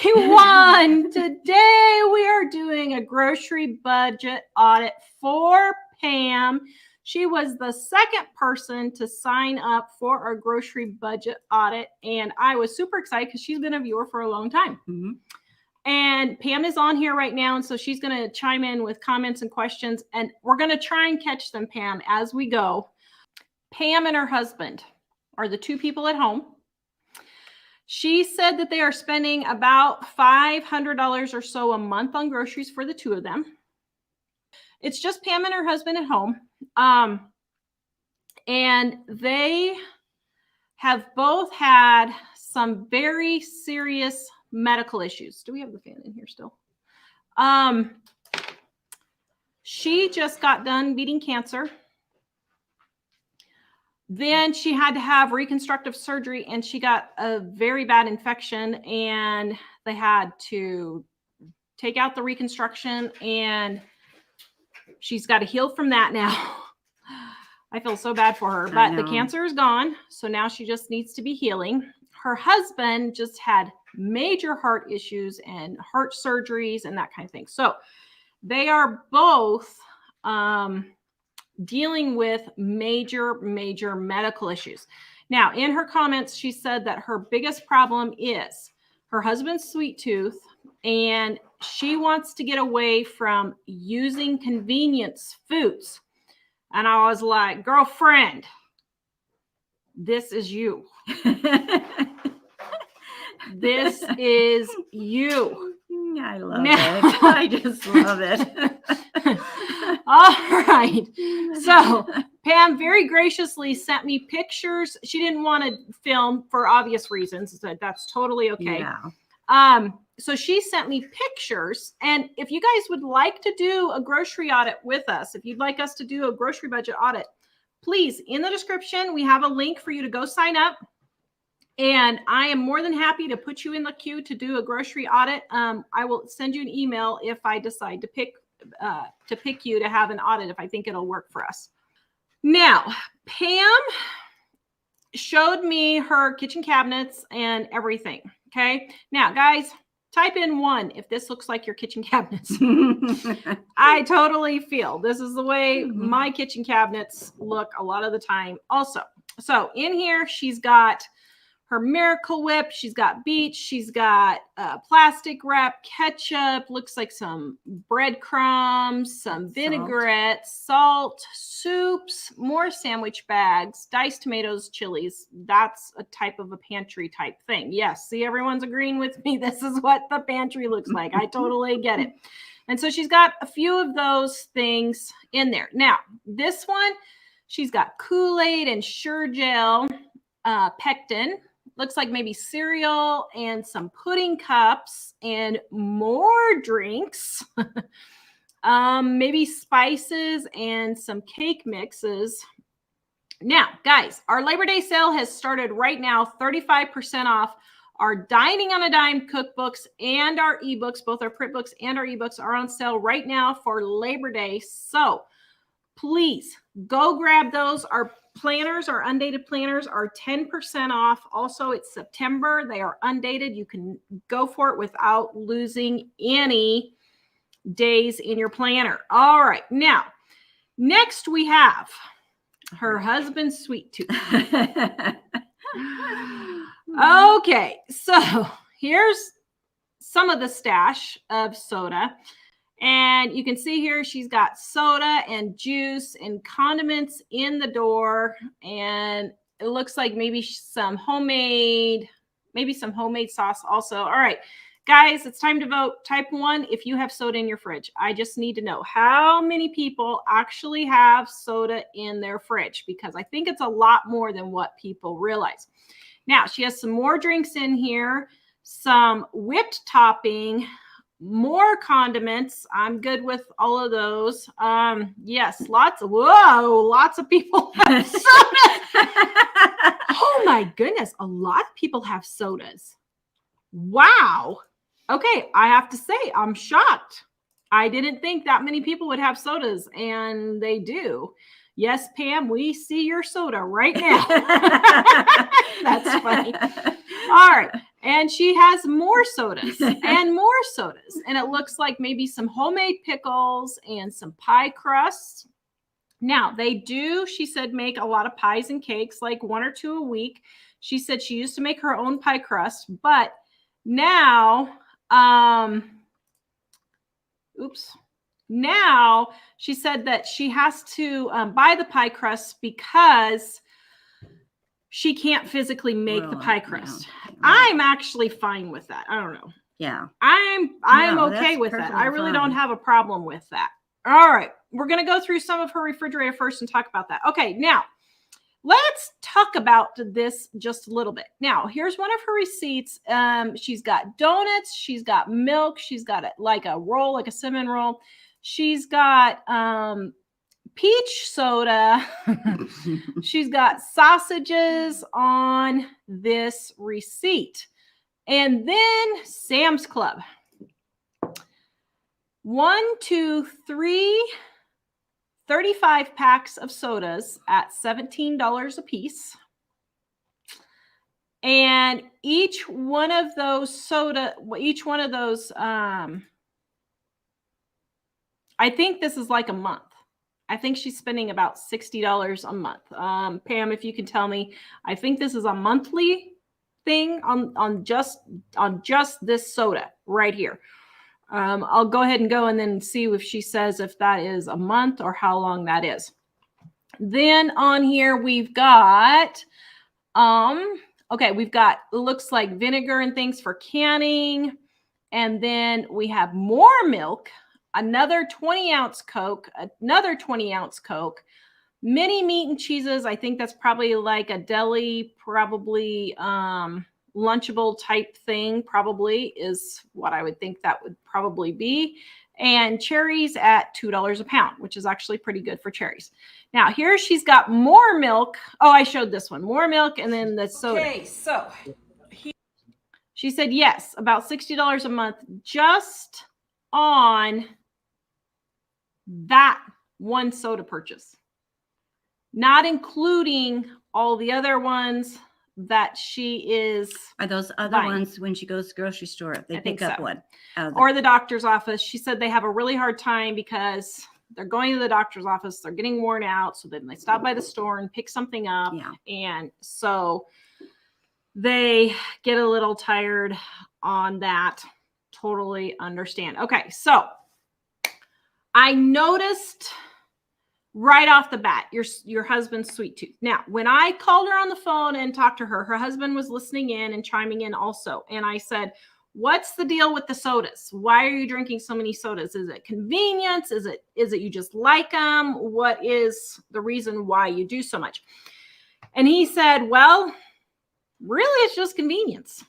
everyone. Today we are doing a grocery budget audit for Pam. She was the second person to sign up for our grocery budget audit, and I was super excited because she's been a viewer for a long time. Mm-hmm. And Pam is on here right now, and so she's going to chime in with comments and questions, and we're going to try and catch them, Pam, as we go. Pam and her husband are the two people at home. She said that they are spending about $500 or so a month on groceries for the two of them. It's just Pam and her husband at home. And they have both had some very serious medical issues. Do we have the fan in here still? She just got done beating cancer. Then she had to have reconstructive surgery, and she got a very bad infection, and they had to take out the reconstruction, and she's got to heal from that now. I feel so bad for her, but the cancer is gone. So now she just needs to be healing. Her husband just had major heart issues and heart surgeries and that kind of thing. So they are both dealing with major medical issues. Now, in her comments, she said that her biggest problem is her husband's sweet tooth, and she wants to get away from using convenience foods. And I was like, girlfriend, this is you. This is you. I love it. I just love it. All right. So Pam very graciously sent me pictures. She didn't want to film for obvious reasons. So that's totally okay. Yeah. So she sent me pictures. And if you guys would like to do a grocery audit with us, if you'd like us to do a grocery budget audit, please, in the description, we have a link for you to go sign up. And I am more than happy to put you in the queue to do a grocery audit. I will send you an email if I decide to pick you to have an audit, if I think it'll work for us. Now, Pam showed me her kitchen cabinets and everything. Okay. Now, guys, type in 1 if this looks like your kitchen cabinets. I totally feel this is the way my kitchen cabinets look a lot of the time also. So in here, she's got her Miracle Whip, she's got beets, she's got plastic wrap, ketchup, looks like some breadcrumbs, some vinaigrette, salt, soups, more sandwich bags, diced tomatoes, chilies. That's a type of a pantry type thing. Yes, see, everyone's agreeing with me. This is what the pantry looks like. I totally get it. And so she's got a few of those things in there. Now, this one, she's got Kool-Aid and Sure Gel, pectin. Looks like maybe cereal and some pudding cups and more drinks. Maybe spices and some cake mixes. Now, guys, our Labor Day sale has started right now, 35% off. Our Dining on a Dime cookbooks and our ebooks, both our print books and our ebooks, are on sale right now for Labor Day. So please go grab those. Our planners, our undated planners, are 10% off. Also, it's September. They are undated. You can go for it without losing any days in your planner. All right. Now, next we have her husband's sweet tooth. Okay. So here's some of the stash of soda. And you can see here, she's got soda and juice and condiments in the door. And it looks like maybe some homemade sauce also. All right, guys, it's time to vote. Type 1 if you have soda in your fridge. I just need to know how many people actually have soda in their fridge, because I think it's a lot more than what people realize. Now, she has some more drinks in here, some whipped topping, more condiments. I'm good with all of those. Yes, lots of people have sodas. Oh my goodness, a lot of people have sodas. Wow. Okay, I have to say, I'm shocked. I didn't think that many people would have sodas, and they do. Yes, Pam, we see your soda right now. That's funny. All right. And she has more sodas and more sodas. And it looks like maybe some homemade pickles and some pie crusts. Now, they do, she said, make a lot of pies and cakes, like 1 or 2 a week. She said she used to make her own pie crust, but now, now she said that she has to buy the pie crust because she can't physically make the pie crust. Yeah. I'm actually fine with that. I don't know. Yeah. I'm okay with that. I really don't have a problem with that. All right. We're going to go through some of her refrigerator first and talk about that. Okay. Now, let's talk about this just a little bit. Now, here's one of her receipts. She's got donuts. She's got milk. She's got like a roll, like a cinnamon roll. She's got peach soda. She's got sausages on this receipt. And then Sam's Club. 1, 2, 3, 35 packs of sodas at $17 a piece. And each one of those I think this is like a month. I think she's spending about $60 a month. Pam, if you can tell me, I think this is a monthly thing on just this soda right here. I'll go ahead and go and then see if she says if that is a month or how long that is. Then on here we've got okay, we've got, looks like vinegar and things for canning, and then we have more milk, another 20-ounce Coke, another 20-ounce Coke, mini meat and cheeses. I think that's probably like a deli, probably lunchable type thing, probably is what I would think that would probably be. And cherries at $2 a pound, which is actually pretty good for cherries. Now here she's got more milk. Oh, I showed this one, more milk, and then the soda. Okay, so she said yes, about $60 a month just on that one soda purchase, not including all the other ones that she is. Are those other buying ones when she goes to the grocery store? They pick up one. Or the doctor's office. She said they have a really hard time because they're going to the doctor's office. They're getting worn out. So then they stop by the store and pick something up. Yeah. And so they get a little tired on that. Totally understand. Okay. So I noticed right off the bat, your husband's sweet tooth. Now, when I called her on the phone and talked to her, her husband was listening in and chiming in also. And I said, what's the deal with the sodas? Why are you drinking so many sodas? Is it convenience? Is it you just like them? What is the reason why you do so much? And he said, well, really, it's just convenience.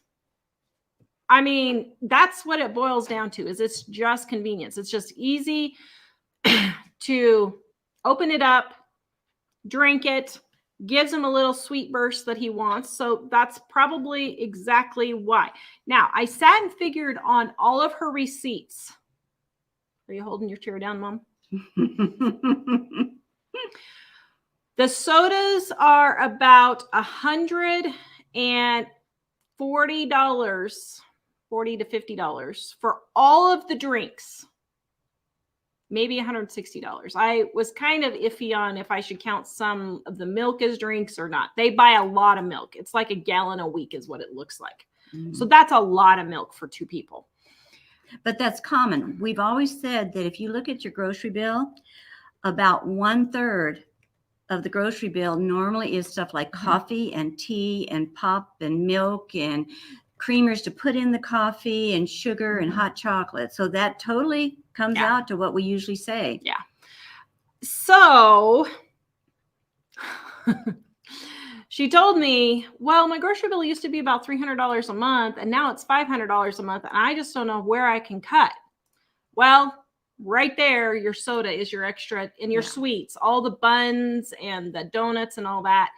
I mean, that's what it boils down to, is it's just convenience. It's just easy to open it up, drink it, gives him a little sweet burst that he wants. So that's probably exactly why. Now, I sat and figured on all of her receipts. Are you holding your chair down, Mom? The sodas are about $140, $40 to $50 for all of the drinks. Maybe $160. I was kind of iffy on if I should count some of the milk as drinks or not. They buy a lot of milk. It's like a gallon a week is what it looks like. Mm-hmm. So that's a lot of milk for 2 people. But that's common. We've always said that if you look at your grocery bill, about 1/3 of the grocery bill normally is stuff like coffee and tea and pop and milk and creamers to put in the coffee and sugar and hot chocolate. So that totally comes out to what we usually say. Yeah. So she told me, well, my grocery bill used to be about $300 a month, and now it's $500 a month, and I just don't know where I can cut. Well, right there, your soda is your extra, and your sweets, all the buns and the donuts and all that.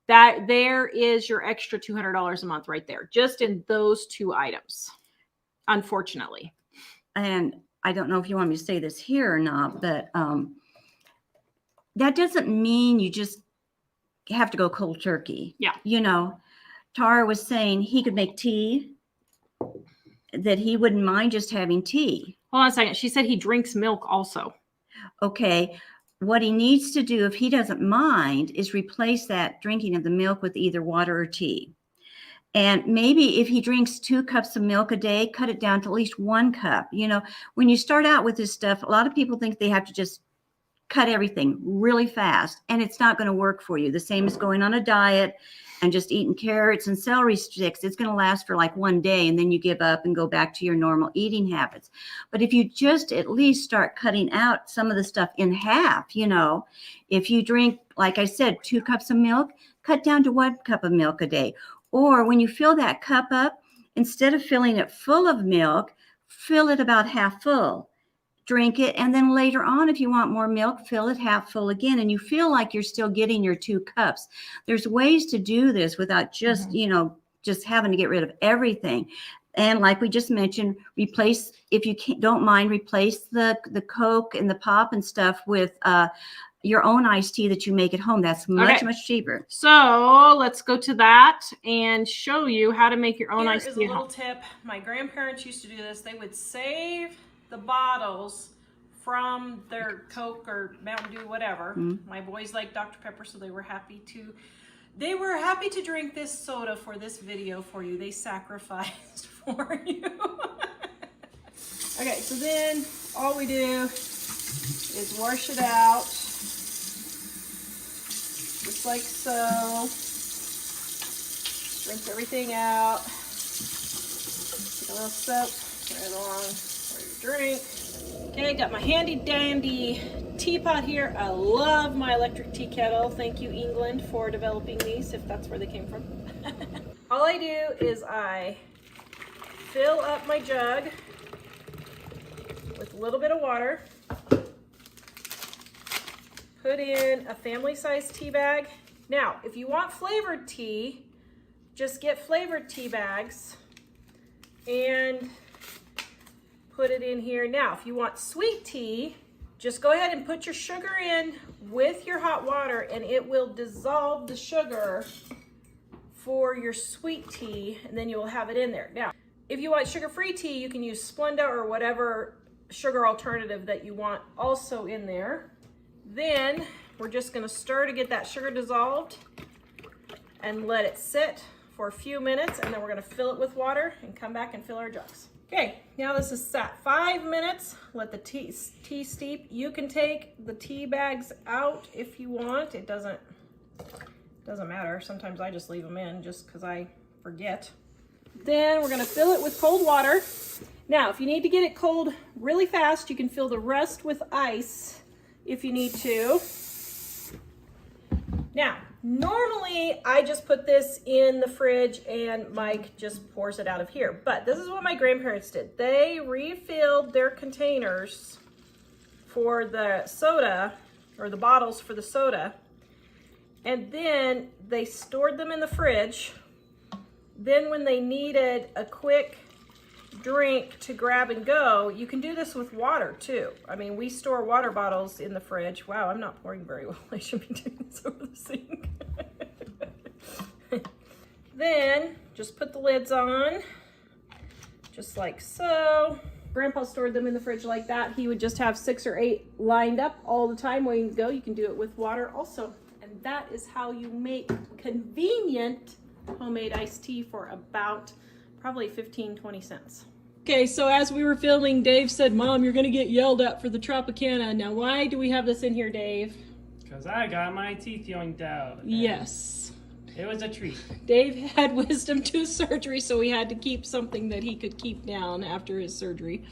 That there is your extra $200 a month right there, just in those 2 items, unfortunately. And I don't know if you want me to say this here or not, but that doesn't mean you just have to go cold turkey. Yeah. You know, Tara was saying he could make tea, that he wouldn't mind just having tea. Hold on a second. She said he drinks milk also. Okay. What he needs to do, if he doesn't mind, is replace that drinking of the milk with either water or tea. And maybe if he drinks 2 cups of milk a day, cut it down to at least 1 cup. You know, when you start out with this stuff, a lot of people think they have to just cut everything really fast, and it's not going to work for you. The same as going on a diet and just eating carrots and celery sticks. It's going to last for like 1 day, and then you give up and go back to your normal eating habits. But if you just at least start cutting out some of the stuff in half, you know, if you drink, like I said, 2 cups of milk, cut down to 1 cup of milk a day. Or when you fill that cup up, instead of filling it full of milk, fill it about half full. Drink it, and then later on, if you want more milk, fill it half full again, and you feel like you're still getting your 2 cups. There's ways to do this without just, you know, just having to get rid of everything. And like we just mentioned, replace, if you don't mind, replace the Coke and the pop and stuff with your own iced tea that you make at home. That's much, much cheaper. So let's go to that and show you how to make your own iced tea. Here is a little tip. My grandparents used to do this. They would save the bottles from their Coke or Mountain Dew, whatever. My boys like Dr. Pepper, so they were happy to drink this soda for this video for you. They sacrificed for you. Okay, so then all we do is wash it out, just like so. Rinse everything out. Take a little sip right along for your drink. Okay, got my handy dandy teapot here. I love my electric tea kettle. Thank you, England, for developing these, if that's where they came from. All I do is I fill up my jug with a little bit of water, put in a family-sized tea bag. Now, if you want flavored tea, just get flavored tea bags and put it in here. Now, if you want sweet tea, just go ahead and put your sugar in with your hot water, and it will dissolve the sugar for your sweet tea, and then you will have it in there. Now, if you want sugar-free tea, you can use Splenda or whatever sugar alternative that you want also in there. Then we're just going to stir to get that sugar dissolved and let it sit for a few minutes, and then we're going to fill it with water and come back and fill our jugs. Okay, now this is sat 5 minutes. Let the tea steep. You can take the tea bags out if you want. It doesn't matter. Sometimes I just leave them in just because I forget. Then we're going to fill it with cold water. Now, if you need to get it cold really fast, you can fill the rest with ice if you need to. Now, normally I just put this in the fridge and Mike just pours it out of here. But this is what my grandparents did. They refilled their containers for the soda, or the bottles for the soda, and then they stored them in the fridge. Then when they needed a quick drink to grab and go, you can do this with water too. I mean, we store water bottles in the fridge. Wow, I'm not pouring very well. I should be doing this over the sink. Then just put the lids on, just like so. Grandpa stored them in the fridge like that. He would just have 6 or 8 lined up all the time waiting to go. You can do it with water also. And that is how you make convenient homemade iced tea for about probably 15-20 cents. Okay, so as we were filming, Dave said, Mom, you're gonna get yelled at for the Tropicana. Now, why do we have this in here, Dave? Because I got my teeth yoinked out. Yes. It was a treat. Dave had wisdom tooth surgery, so we had to keep something that he could keep down after his surgery.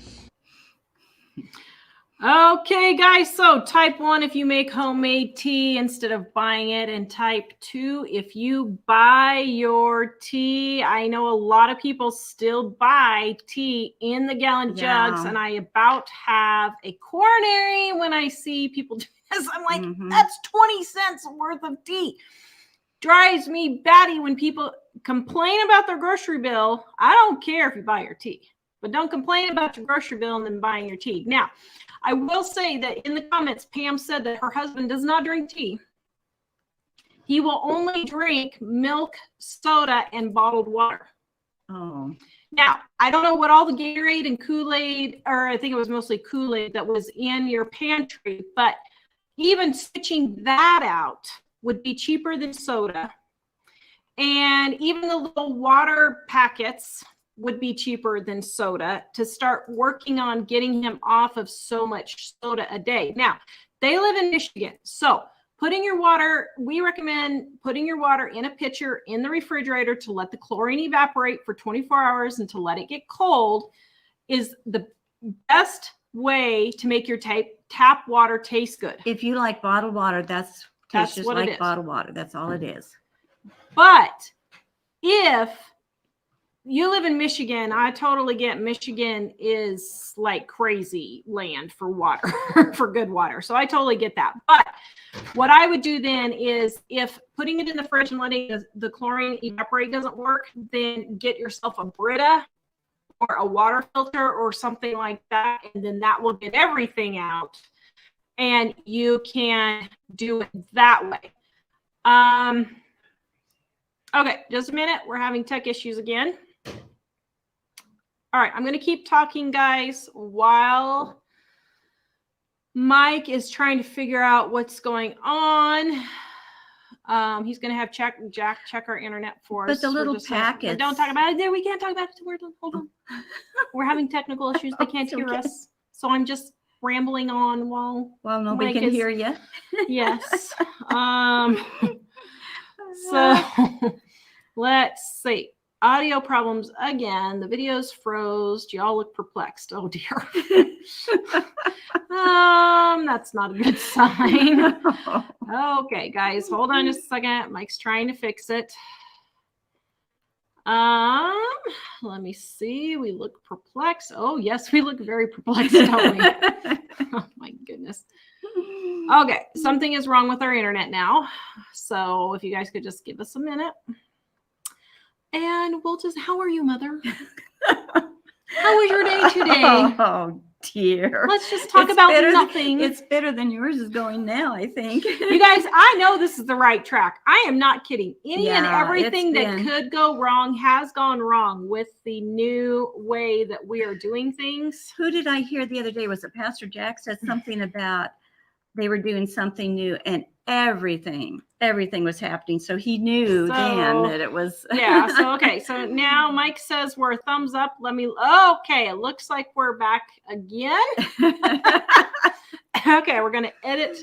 Okay, guys, so type 1 if you make homemade tea instead of buying it, and type 2 if you buy your tea. I know a lot of people still buy tea in the gallon jugs, and I about have a coronary when I see people do this. I'm like, that's 20 cents worth of tea. Drives me batty when people complain about their grocery bill. I don't care if you buy your tea, but don't complain about your grocery bill and then buying your tea. Now, I will say that in the comments, Pam said that her husband does not drink tea. he will only drink milk, soda, and bottled water. Oh. Now, I don't know what all the Gatorade and Kool-Aid, or I think it was mostly Kool-Aid that was in your pantry, but even switching that out would be cheaper than soda. And even the little water packets would be cheaper than soda to start working on getting him off of so much soda a day. Now, they live in Michigan, so we recommend putting your water in a pitcher in the refrigerator to let the chlorine evaporate for 24 hours and to let it get cold is the best way to make your tap water taste good. If you like bottled water, that's just what it like is. bottled water. That's all it is. But if you live in Michigan, I totally get Michigan is like crazy land for water, for good water. So I totally get that. But what I would do then is if putting it in the fridge and letting the chlorine evaporate doesn't work, then get yourself a Brita or a water filter or something like that. And then that will get everything out and you can do it that way. Okay, just a minute. We're having tech issues again. All right, I'm going to keep talking, guys, while Mike is trying to figure out what's going on. He's going to have Jack check our internet for us. But the little packets. Don't talk about it. There, we can't talk about it. Hold on. We're having technical issues. They can't hear us. So I'm just rambling on while nobody can hear you. Yes. So let's see. Audio problems again. The video's froze. Do y'all look perplexed? Oh dear. That's not a good sign. Okay, guys, hold on just a second. Mike's trying to fix it. Let me see. We look perplexed. Oh yes, we look very perplexed, don't we? Oh my goodness. Okay, something is wrong with our internet now. So if you guys could just give us a minute. And we'll just, how are you, Mother? How was your day today? Oh, dear. Let's just talk about nothing. It's better than yours is going now, I think. You guys, I know this is the right track. I am not kidding. Any and everything that could go wrong has gone wrong with the new way that we are doing things. Who did I hear the other day? Was it Pastor Jack said something about they were doing something new and everything was happening. So he knew then that it was. Yeah. So, okay. So now Mike says we're thumbs up. Okay. It looks like we're back again. Okay. We're going to edit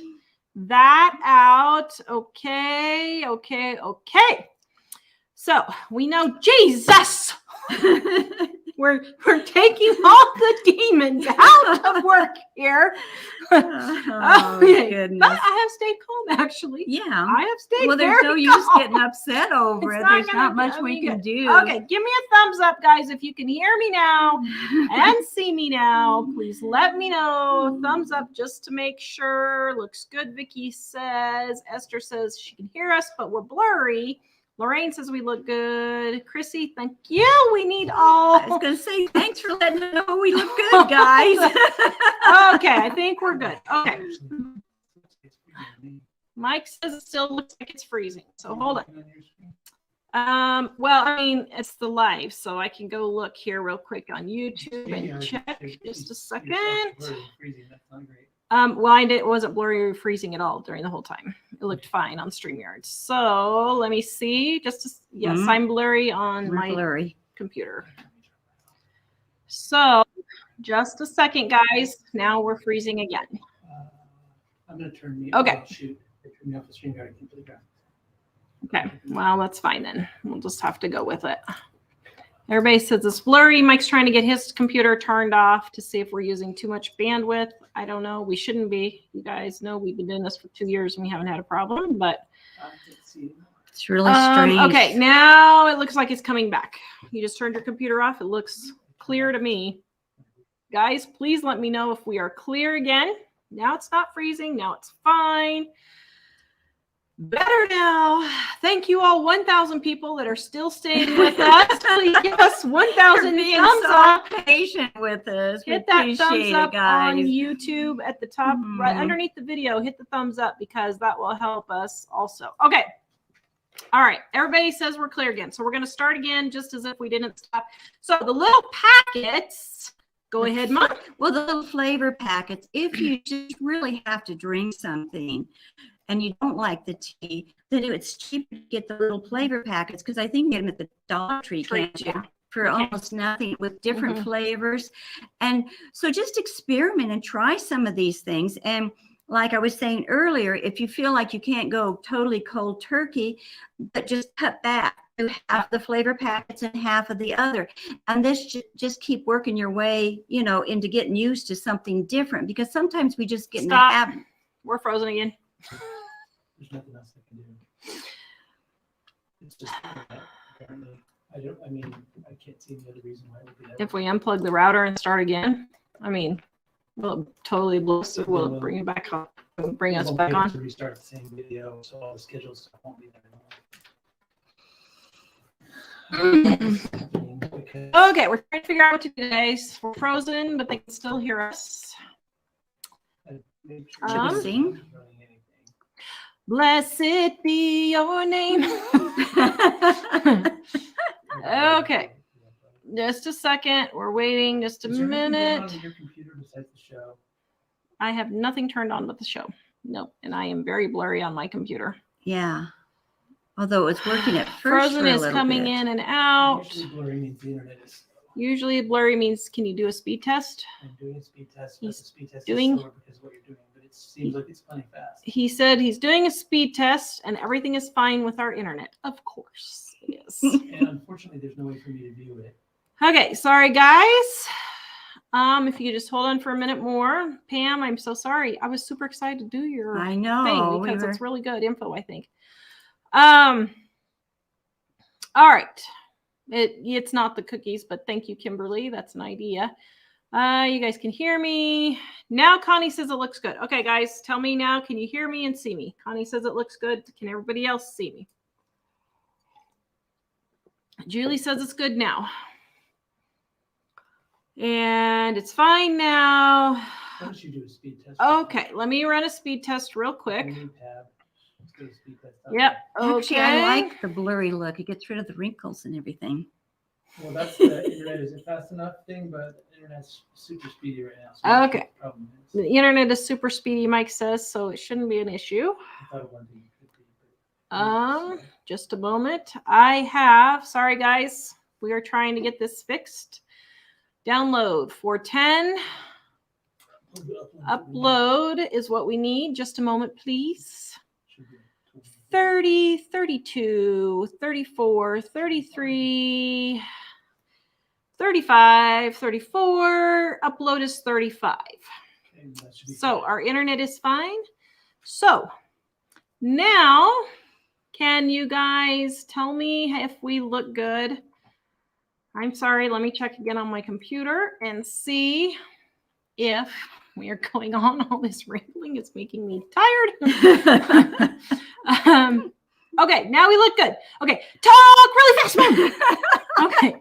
that out. Okay. So we know Jesus. We're taking all the demons out of work here. Oh, goodness. But I have stayed calm, actually. Yeah. I have stayed Well, there's no use getting upset over it. There's not much we can do. Okay, give me a thumbs up, guys, if you can hear me now and see me now. Please let me know. Thumbs up just to make sure. Looks good, Vicky says. Esther says she can hear us, but we're blurry. Lorraine says we look good. Chrissy, thank you. We need all. I was going to say, thanks for letting us know we look good, guys. Okay, I think we're good. Okay. Mike says it still looks like it's freezing. So hold on. Well, I mean, it's the live, so I can go look here real quick on YouTube and check. Just a second. Well, it wasn't blurry or freezing at all during the whole time. It looked fine on StreamYard. So let me see. Yes, I'm blurry on my computer. So just a second, guys. Now we're freezing again. I'm going to turn me okay. off. Shoot. Turn me off the StreamYard completely. Okay. Well, that's fine then. We'll just have to go with it. Everybody says it's blurry. Mike's trying to get his computer turned off to see if we're using too much bandwidth. I don't know. We shouldn't be. You guys know we've been doing this for 2 years and we haven't had a problem, but it's really strange. Okay, now it looks like it's coming back. You just turned your computer off. It looks clear to me. Guys, please let me know if we are clear again. Now it's not freezing. Now it's fine. Better now. Thank you all 1,000 people that are still staying with us. Please give us 1,000 thumbs up. Patient with us. Hit that thumbs up on YouTube at the top, right underneath the video. Hit the thumbs up because that will help us also. Okay. All right. Everybody says we're clear again. So we're going to start again just as if we didn't stop. So the little packets, go ahead, Mom. Well, the little flavor packets, if you just really have to drink something and you don't like the tea, then it's cheaper to get the little flavor packets, because I think you get them at the Dollar Tree, can't you? For almost nothing, with different flavors. And so just experiment and try some of these things. And like I was saying earlier, if you feel like you can't go totally cold turkey, but just cut back to half the flavor packets and half of the other. And this just keep working your way, you know, into getting used to something different, because sometimes we just get in the habit. We're frozen again. There's nothing else I can do. It's just apparently, I mean, I can't see any other reason why it would be that. If we unplug the router and start again, I mean, will it totally blow? Will it bring it back on? Bring us back on? To restart the same video, so all the scheduled stuff won't be there. Okay, we're trying to figure out what to do, guys. We're frozen, but they can still hear us. Should we sing? Blessed be your name. Okay, just a second. We're waiting just a minute. Your computer besides the show? I have nothing turned on but the show. Nope, and I am very blurry on my computer. Yeah. Although it's working at first. Frozen is coming in and out. Usually blurry means the internet is slow. Usually blurry means, can you do a speed test? I'm doing a speed test, but the speed test doing- is slower because of what you're doing, but it seems like it's playing fast. He said he's doing a speed test and everything is fine with our internet. Of course it is. And unfortunately, there's no way for me to view it. Okay, sorry guys. If you could just hold on for a minute more. Pam, I'm so sorry. I was super excited to do your I know. thing because it's really good info, I think. All right. It's not the cookies, but thank you, Kimberly. That's an idea. You guys can hear me. Now Connie says it looks good. Okay, guys, tell me now. Can you hear me and see me? Connie says it looks good. Can everybody else see me? Julie says it's good now. And it's fine now. Why don't you do a speed test? Okay, let me run a speed test real quick. New tab. Let's go to speed test. Yep. Actually, Okay. I like the blurry look. It gets rid of the wrinkles and everything. Well, that's the internet is it fast enough thing, but the internet's super speedy right now. So that's what Okay. the problem is. The internet is super speedy, Mike says, so it shouldn't be an issue. I thought one thing could be, but Just a moment. I have, sorry guys, we are trying to get this fixed. Download 410. Upload is what we need. Just a moment, please. 30, 32, 34, 33, 35, 34. Upload is 35. Okay, that should be So fine. our internet is fine. So now, can you guys tell me if we look good? I'm sorry, let me check again on my computer and see if we are going on. All this rambling is making me tired. Okay, now we look good. Okay, talk really fast, Mom. Okay.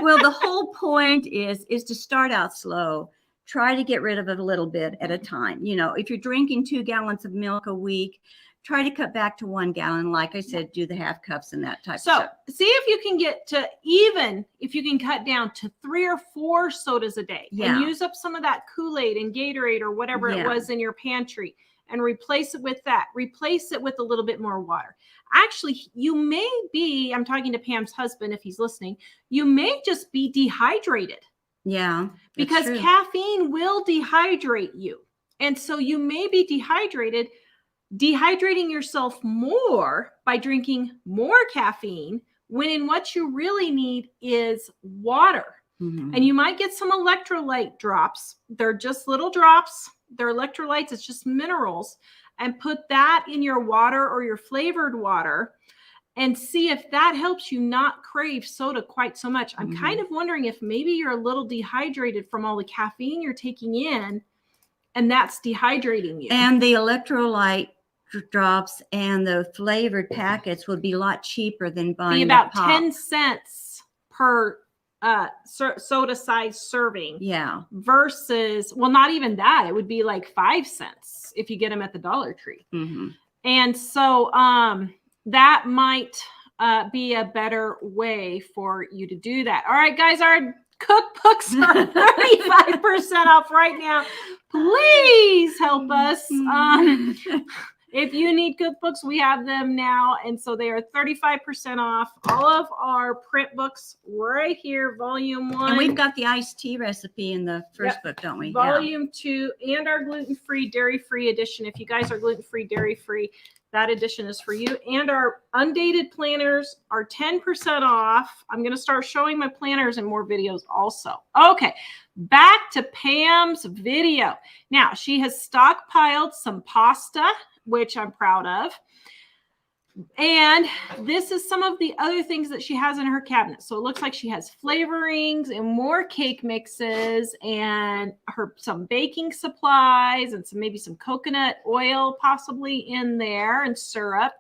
Well, the whole point is to start out slow. Try to get rid of it a little bit at a time. You know, if you're drinking 2 gallons of milk a week, try to cut back to 1 gallon. Like I said, do the half cups and that type of So stuff. see if you can get to, even if you can cut down to 3 or 4 sodas a day Yeah. and use up some of that Kool-Aid and Gatorade or whatever it Yeah. was in your pantry and replace it with that. Replace it with a little bit more water. Actually, you may be, I'm talking to Pam's husband if he's listening, you may just be dehydrated Yeah. that's because true. caffeine will dehydrate you. And so you may be dehydrating yourself more by drinking more caffeine when in what you really need is water. Mhm. And you might get some electrolyte drops. They're just little drops. They're electrolytes. It's just minerals. And put that in your water or your flavored water and see if that helps you not crave soda quite so much. I'm kind of wondering if maybe you're a little dehydrated from all the caffeine you're taking in, and that's dehydrating you. And the electrolyte drops and the flavored packets would be a lot cheaper than buying be the about pop. 10 cents per soda size serving Yeah. versus, well, not even that. It would be like 5 cents if you get them at the Dollar Tree. hmm And so that might be a better way for you to do that. All right, guys, our cookbooks are 35% off right now. Please help us. If you need cookbooks, we have them now. And so they are 35% off. All of our print books right here, volume 1. And we've got the iced tea recipe in the first book, don't we? Volume 2 and our gluten-free, dairy-free edition. If you guys are gluten-free, dairy-free, that edition is for you. And our undated planners are 10% off. I'm going to start showing my planners in more videos also. Okay, back to Pam's video. Now, she has stockpiled some pasta, which I'm proud of. And this is some of the other things that she has in her cabinet. So it looks like she has flavorings and more cake mixes and some baking supplies and maybe some coconut oil possibly in there and syrup.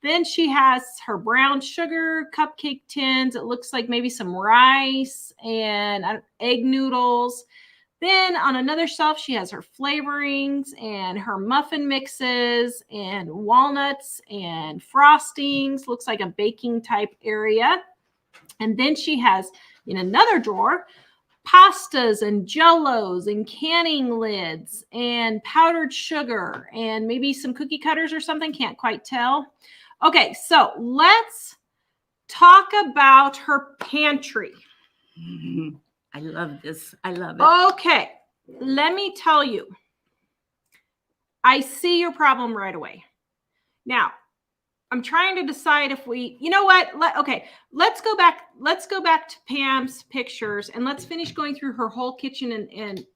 Then she has her brown sugar cupcake tins. It looks like maybe some rice and egg noodles. Then on another shelf, she has her flavorings and her muffin mixes and walnuts and frostings. Looks like a baking type area. And then she has in another drawer, pastas and jellos and canning lids and powdered sugar and maybe some cookie cutters or something. Can't quite tell. Okay, so let's talk about her pantry. I love this. I love it. Okay, let me tell you. I see your problem right away. Now, I'm trying to decide if you know what? Let's go back. Let's go back to Pam's pictures and let's finish going through her whole kitchen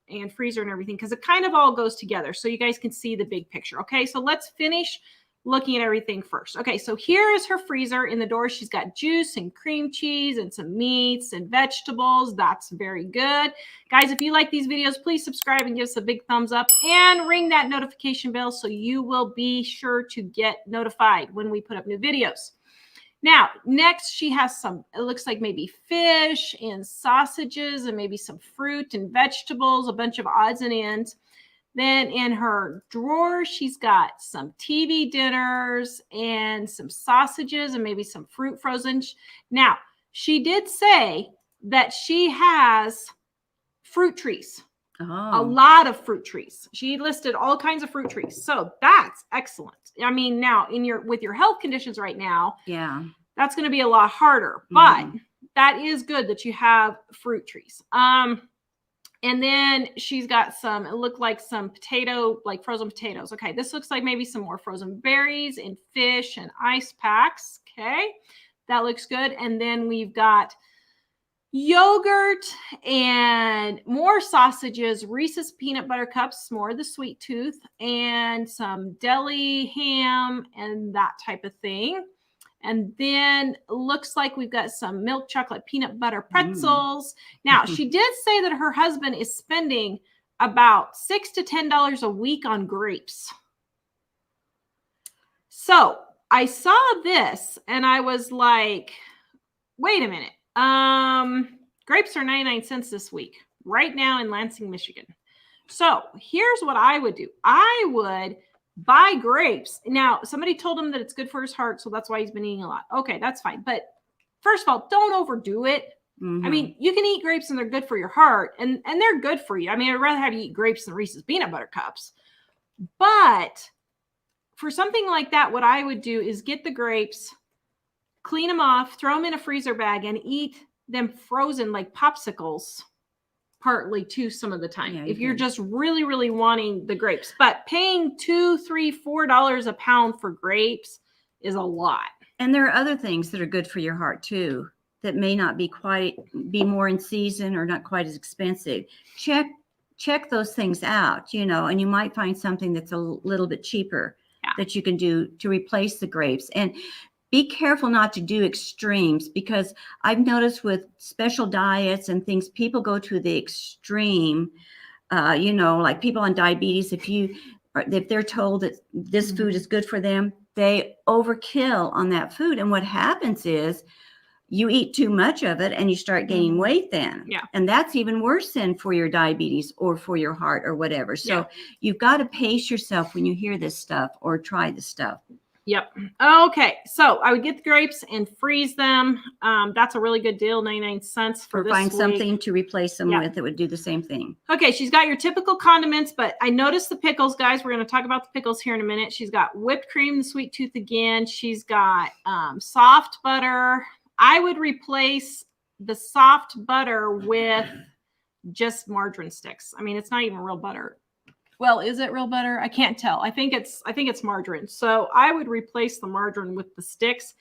and freezer and everything because it kind of all goes together so you guys can see the big picture. Okay, so let's finish looking at everything first. Okay, so here is her freezer. In the door, she's got juice and cream cheese and some meats and vegetables. That's very good. Guys, if you like these videos, please subscribe and give us a big thumbs up and ring that notification bell so you will be sure to get notified when we put up new videos. Now, next she has some, it looks like maybe fish and sausages and maybe some fruit and vegetables, a bunch of odds and ends. Then in her drawer, she's got some TV dinners and some sausages and maybe some fruit frozen. Now, she did say that she has fruit trees, a lot of fruit trees. She listed all kinds of fruit trees. So that's excellent. I mean, now with your health conditions right now, that's going to be a lot harder, but that is good that you have fruit trees. And then she's got some, it looked like some frozen potatoes. Okay, this looks like maybe some more frozen berries and fish and ice packs. Okay, that looks good. And then we've got yogurt and more sausages, Reese's peanut butter cups, more of the sweet tooth, and some deli ham and that type of thing. And then looks like we've got some milk chocolate peanut butter pretzels. Now, she did say that her husband is spending about $6 to $10 a week on grapes. So I saw this and I was like, wait a minute. Grapes are 99 cents this week, right now in Lansing, Michigan. So here's what I would do. I would buy grapes. Now, somebody told him that it's good for his heart, so that's why he's been eating a lot. Okay, that's fine. But first of all, don't overdo it. I mean, you can eat grapes and they're good for your heart, and they're good for you. I mean, I'd rather have you eat grapes than Reese's peanut butter cups. But for something like that, what I would do is get the grapes, clean them off, throw them in a freezer bag, and eat them frozen like popsicles. Partly too some of the time, if you're just really, really wanting the grapes. But paying $2, $3, $4 a pound for grapes is a lot. And there are other things that are good for your heart too, that may not be more in season or not quite as expensive. Check those things out, and you might find something that's a little bit cheaper that you can do to replace the grapes. And be careful not to do extremes, because I've noticed with special diets and things, people go to the extreme, like people on diabetes, if they're told that this food is good for them, they overkill on that food. And what happens is you eat too much of it and you start gaining weight then. Yeah. And that's even worse than for your diabetes or for your heart or whatever. So you've got to pace yourself when you hear this stuff or try this stuff. Yep. Okay. So I would get the grapes and freeze them. That's a really good deal. 99 cents for Or this find week. something to replace them Yeah. with that would do the same thing. Okay. She's got your typical condiments, but I noticed the pickles, guys. We're going to talk about the pickles here in a minute. She's got whipped cream, the sweet tooth again. She's got soft butter. I would replace the soft butter with just margarine sticks. I mean, it's not even real butter. Well, is it real butter? I can't tell. I think it's margarine. So I would replace the margarine with the sticks.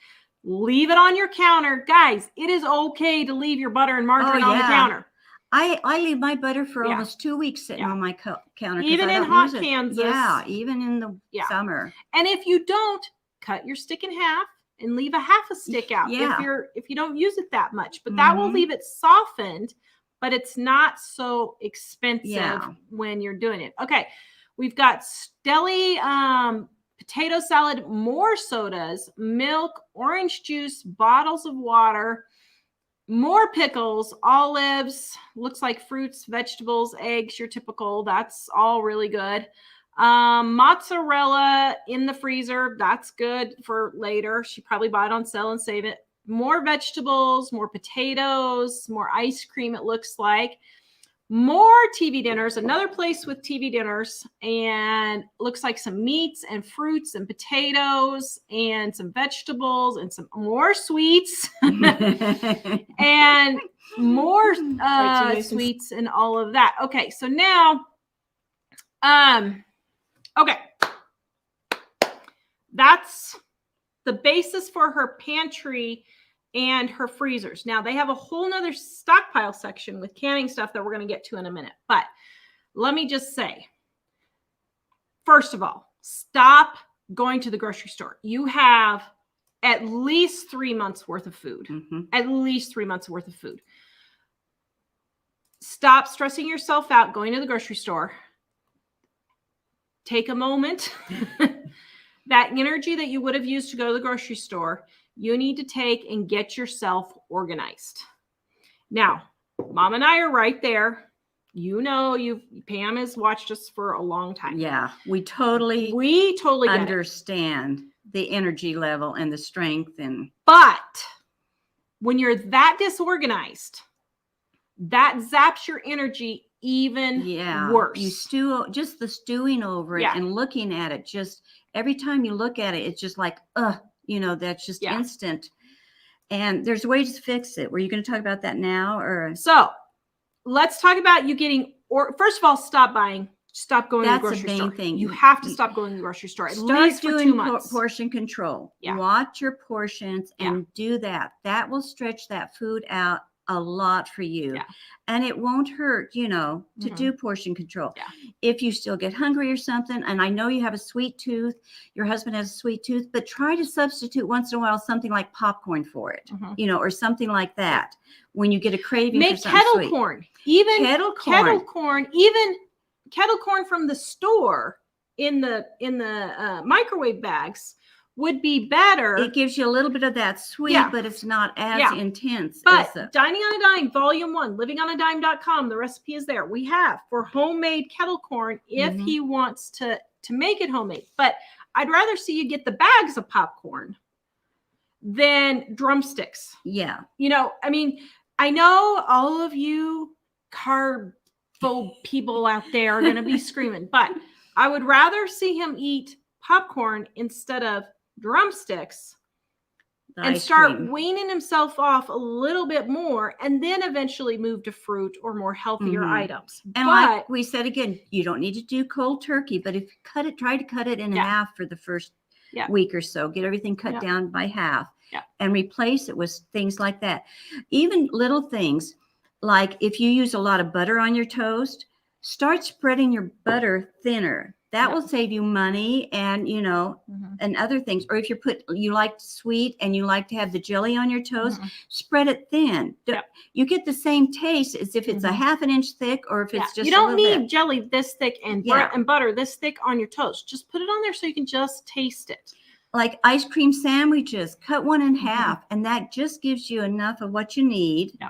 Leave it on your counter. Guys, it is okay to leave your butter and margarine on the counter. I leave my butter for almost 2 weeks sitting on my counter. Even in hot Kansas. Yeah, even in the summer. And if you don't, cut your stick in half and leave a half a stick out if you don't use it that much. But that will leave it softened, but it's not so expensive when you're doing it. Okay, we've got deli potato salad, more sodas, milk, orange juice, bottles of water, more pickles, olives, looks like fruits, vegetables, eggs, your typical. That's all really good. Mozzarella in the freezer. That's good for later. She probably bought it on sale and save it. More vegetables, more potatoes, more ice cream, it looks like. More TV dinners, another place with TV dinners, and looks like some meats and fruits and potatoes and some vegetables and some more sweets and more sweets and all of that. Okay, so now, okay, that's the basis for her pantry and her freezers. Now they have a whole nother stockpile section with canning stuff that we're going to get to in a minute. But let me just say, first of all, stop going to the grocery store. You have at least 3 months worth of food, at least 3 months worth of food. Stop stressing yourself out going to the grocery store. Take a moment. That energy that you would have used to go to the grocery store, you need to take and get yourself organized. Now, Mom and I are right there. You know, Pam has watched us for a long time. Yeah, we totally understand the energy level and the strength. But when you're that disorganized, that zaps your energy even worse. You stew, just the stewing over it and looking at it, just every time you look at it, it's just like, that's just instant. And there's ways to fix it. Were you going to talk about that now? Or so let's talk about you getting, or first of all, stop buying. Stop going to the grocery store. That's the main thing. You have to stop going to the grocery store. At least for 2 months. Portion control. Yeah. Watch your portions and do that. That will stretch that food out a lot for you. Yeah. And it won't hurt, to do portion control. Yeah. If you still get hungry or something, and I know you have a sweet tooth, your husband has a sweet tooth, but try to substitute once in a while something like popcorn for it, or something like that. When you get a craving for something kettle sweet. Corn. Even kettle corn, even kettle corn from the store in the microwave bags would be better. It gives you a little bit of that sweet, but it's not as intense. But Dining on a Dime, Volume 1, livingonadime.com, the recipe is there. We have for homemade kettle corn if he wants to make it homemade. But I'd rather see you get the bags of popcorn than drumsticks. Yeah. I mean, I know all of you carb people out there are going to be screaming, but I would rather see him eat popcorn instead of drumsticks and start weaning himself off a little bit more and then eventually move to fruit or more healthier items. And like we said again, you don't need to do cold turkey, but if you try to cut it in half for the first week or so, get everything cut down by half and replace it with things like that. Even little things like if you use a lot of butter on your toast, start spreading your butter thinner. That will save you money and, and other things. Or if you like sweet and you like to have the jelly on your toast, spread it thin. You get the same taste as if it's a half an inch thick or if it's just you don't need jelly this thick and butter this thick on your toast. Just put it on there so you can just taste it. like ice cream sandwiches, cut one in half, and that just gives you enough of what you need. Yeah.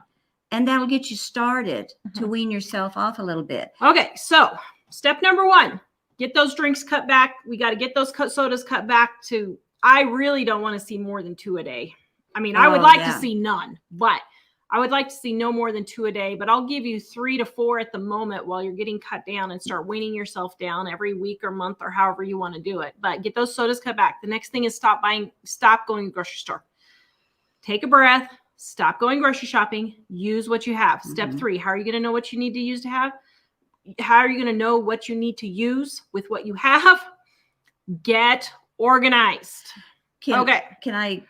And that'll get you started to wean yourself off a little bit. Okay, so step number 1, get those drinks cut back. We got to get those sodas cut back to, I really don't want to see more than 2 a day. I mean, I would like to see none, but I would like to see no more than 2 a day, but I'll give you 3 to 4 at the moment while you're getting cut down, and start weaning yourself down every week or month or however you want to do it. But get those sodas cut back. The next thing is stop going to the grocery store. Take a breath, stop going grocery shopping, use what you have. Step 3, how are you going to know what you need to use to have? How are you going to know what you need to use with what you have? Get organized. Can I,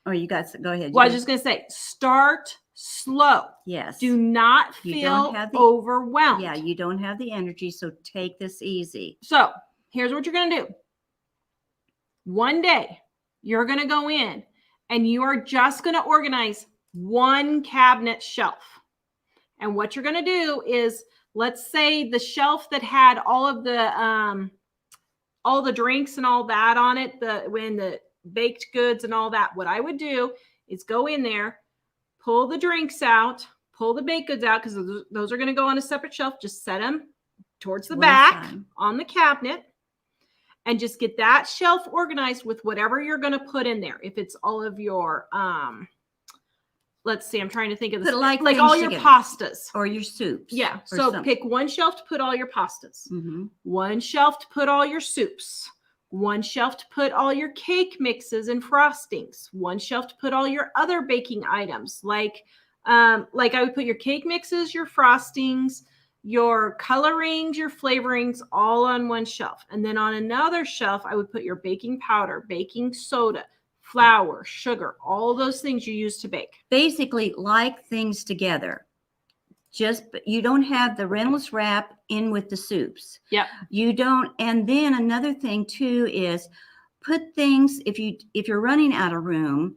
oh, you guys, go ahead. Well, I was just going to say, start slow. Yes. Do not feel overwhelmed. Yeah, you don't have the energy, so take this easy. So here's what you're going to do. One day, you're going to go in and you are just going to organize one cabinet shelf. And what you're going to do is, let's say the shelf that had all the drinks and all that on it, the baked goods and all that, what I would do is go in there, pull the drinks out, pull the baked goods out, because those are going to go on a separate shelf. Just set them towards the back on the cabinet, and just get that shelf organized with whatever you're going to put in there. If it's all of your, let's see, I'm trying to think of this. Like all your pastas. Or your soups. Yeah. So pick one shelf to put all your pastas. One shelf to put all your soups. One shelf to put all your cake mixes and frostings. One shelf to put all your other baking items, like I would put your cake mixes, your frostings, your colorings, your flavorings, all on one shelf. And then on another shelf, I would put your baking powder, baking soda, flour, sugar, all those things you use to bake. Basically, like things together. You don't have the Reynolds wrap in with the soups. Yep. You don't. And then another thing too is put things, if you're running out of room,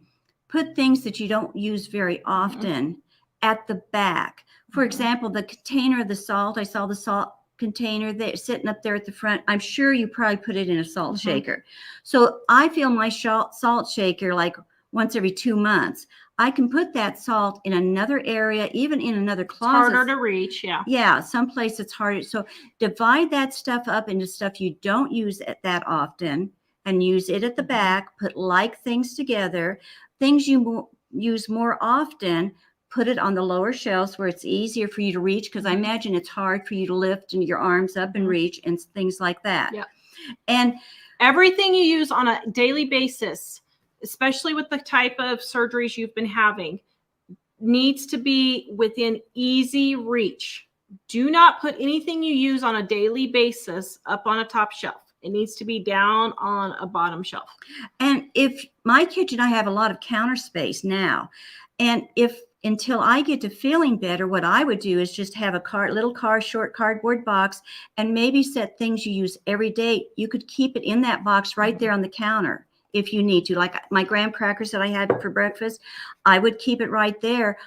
put things that you don't use very often at the back. For example, the container of the salt, I saw the salt container there sitting up there at the front. I'm sure you probably put it in a salt shaker. So I fill my salt shaker like once every 2 months. I can put that salt in another area, even in another closet. It's harder to reach, yeah. Yeah, someplace it's harder. So divide that stuff up into stuff you don't use that often, and use it at the back. Put like things together. Things you use more often, put it on the lower shelves where it's easier for you to reach, because I imagine it's hard for you to lift and your arms up and reach and things like that. Yeah. And everything you use on a daily basis, especially with the type of surgeries you've been having, needs to be within easy reach. Do not put anything you use on a daily basis up on a top shelf. It needs to be down on a bottom shelf. And if my kitchen, I have a lot of counter space now. And until I get to feeling better, what I would do is just have a short cardboard box, and maybe set things you use every day. You could keep it in that box right there on the counter if you need to. Like my graham crackers that I had for breakfast, I would keep it right there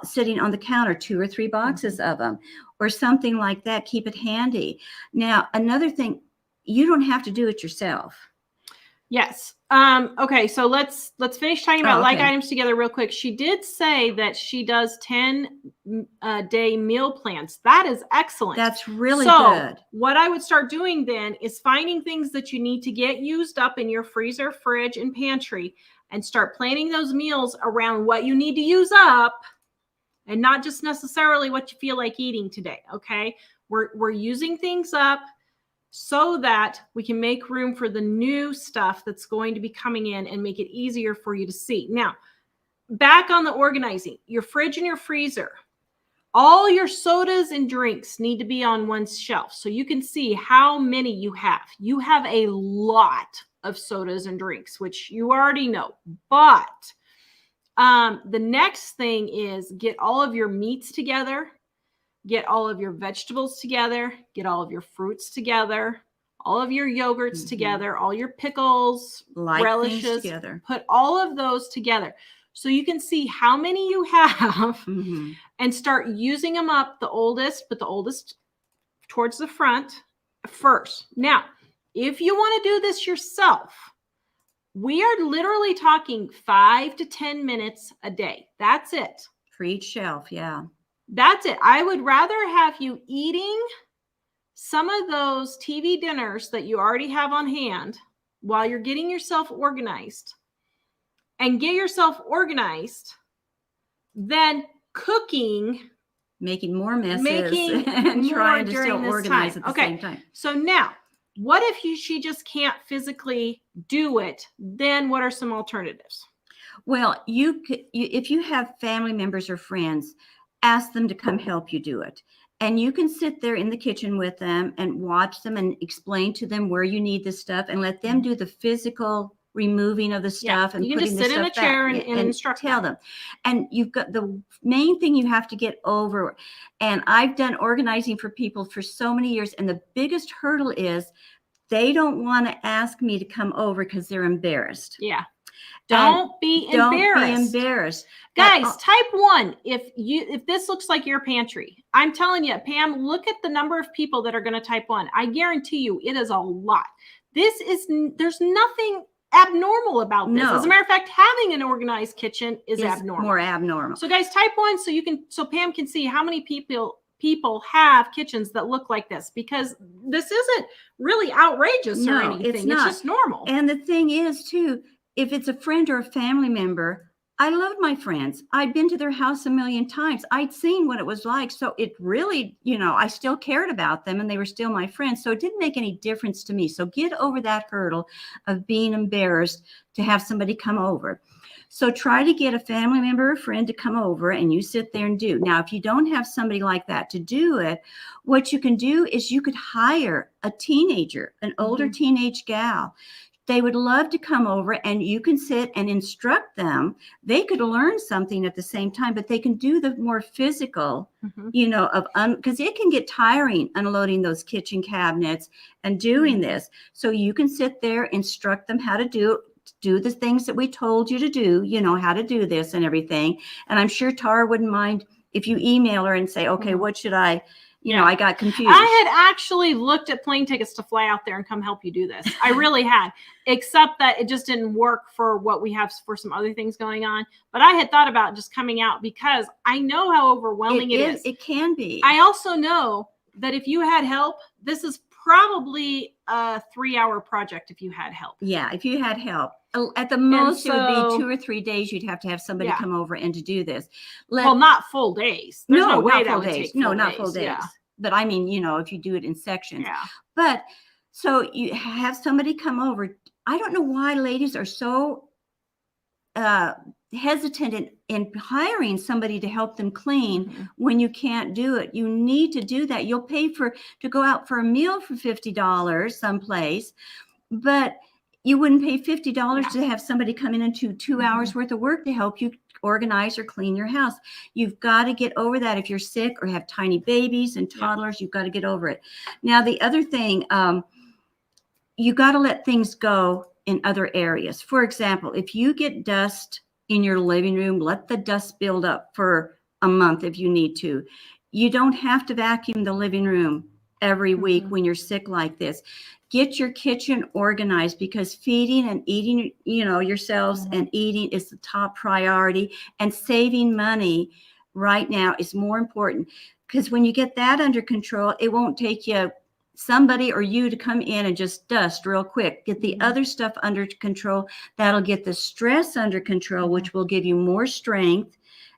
sitting on the counter, 2 or 3 boxes of them or something like that. Keep it handy. Now, another thing, you don't have to do it yourself. Yes. Okay. So let's finish talking about like items together real quick. She did say that she does 10-day meal plans. That is excellent. That's really good. What I would start doing then is finding things that you need to get used up in your freezer, fridge, and pantry, and start planning those meals around what you need to use up, and not just necessarily what you feel like eating today. Okay. We're using things up so that we can make room for the new stuff that's going to be coming in and make it easier for you to see. Now, back on the organizing, your fridge and your freezer, all your sodas and drinks need to be on one shelf so you can see how many you have. You have a lot of sodas and drinks, which you already know. But the next thing is get all of your meats together. Get all of your vegetables together, get all of your fruits together, all of your yogurts together, all your pickles, relishes, together. Put all of those together so you can see how many you have and start using them up, the oldest towards the front first. Now, if you want to do this yourself, We are literally talking 5 to 10 minutes a day. That's it. For each shelf, yeah. That's it. I would rather have you eating some of those TV dinners that you already have on hand while you're getting yourself organized and get yourself organized than cooking, Making more messes making and more trying to during still this organize time. at the Okay. same time. So now, what if she just can't physically do it? Then what are some alternatives? Well, if you have family members or friends, ask them to come help you do it. And you can sit there in the kitchen with them and watch them and explain to them where you need the stuff and let them do the physical removing of the stuff and you can putting just the sit in a stuff back chair and instruct tell them. And you've got the main thing you have to get over. And I've done organizing for people for so many years. And the biggest hurdle is they don't want to ask me to come over because they're embarrassed. Yeah. Don't be embarrassed. Guys, type 1 if this looks like your pantry. I'm telling you, Pam, look at the number of people that are going to type 1. I guarantee you it is a lot. There's nothing abnormal about this. No. As a matter of fact, having an organized kitchen is abnormal. More abnormal. So guys, type 1 so Pam can see how many people have kitchens that look like this, because this isn't really outrageous or anything. It's just normal. And the thing is too, if it's a friend or a family member, I love my friends. I'd been to their house a million times. I'd seen what it was like. So it really, I still cared about them and they were still my friends. So it didn't make any difference to me. So get over that hurdle of being embarrassed to have somebody come over. So try to get a family member or friend to come over and you sit there and do. Now, if you don't have somebody like that to do it, what you can do is you could hire a teenager, an older teenage gal. They would love to come over and you can sit and instruct them. They could learn something at the same time, but they can do the more physical, because it can get tiring unloading those kitchen cabinets and doing this. So you can sit there, instruct them how to do the things that we told you to do, how to do this and everything. And I'm sure Tara wouldn't mind if you email her and say, okay, what should I, I got confused. I had actually looked at plane tickets to fly out there and come help you do this. I really had, except that it just didn't work for what we have for some other things going on. But I had thought about just coming out because I know how overwhelming it is. It can be. I also know that if you had help, this is probably a 3-hour project if you had help. Yeah, if you had help. At the most, it would be 2 or 3 days. You'd have to have somebody come over and to do this. Well, not full days. There's no way that would take full days. Not full days. Yeah. But I mean, if you do it in sections. Yeah. But so you have somebody come over. I don't know why ladies are so hesitant in hiring somebody to help them clean when you can't do it. You need to do that. You'll pay to go out for a meal for $50 someplace, but you wouldn't pay $50 to have somebody come in and do 2 hours worth of work to help you organize or clean your house. You've got to get over that. If you're sick or have tiny babies and toddlers, you've got to get over it. Now, the other thing, you got to let things go in other areas. For example, if you get dust in your living room, let the dust build up for a month if you need to. You don't have to vacuum the living room every week when you're sick like this. Get your kitchen organized, because feeding and eating, yourselves and eating is the top priority, and saving money right now is more important, because when you get that under control, it won't take you somebody or you to come in and just dust real quick. Get the other stuff under control. That'll get the stress under control, which will give you more strength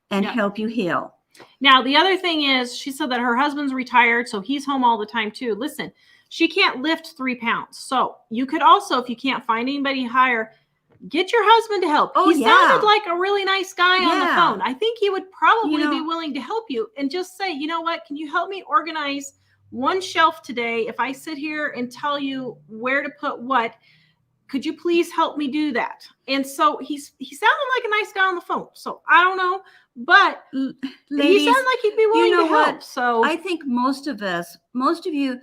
and help you heal. Now, the other thing is, she said that her husband's retired, so he's home all the time too. Listen, she can't lift 3 pounds. So you could also, if you can't find anybody hire, get your husband to help. He sounded like a really nice guy on the phone. I think he would probably be willing to help you and just say, you know what, can you help me organize one shelf today? If I sit here and tell you where to put what, could you please help me do that? And so he sounded like a nice guy on the phone. So I don't know, but ladies, he sounded like he'd be willing to help. So I think most of you,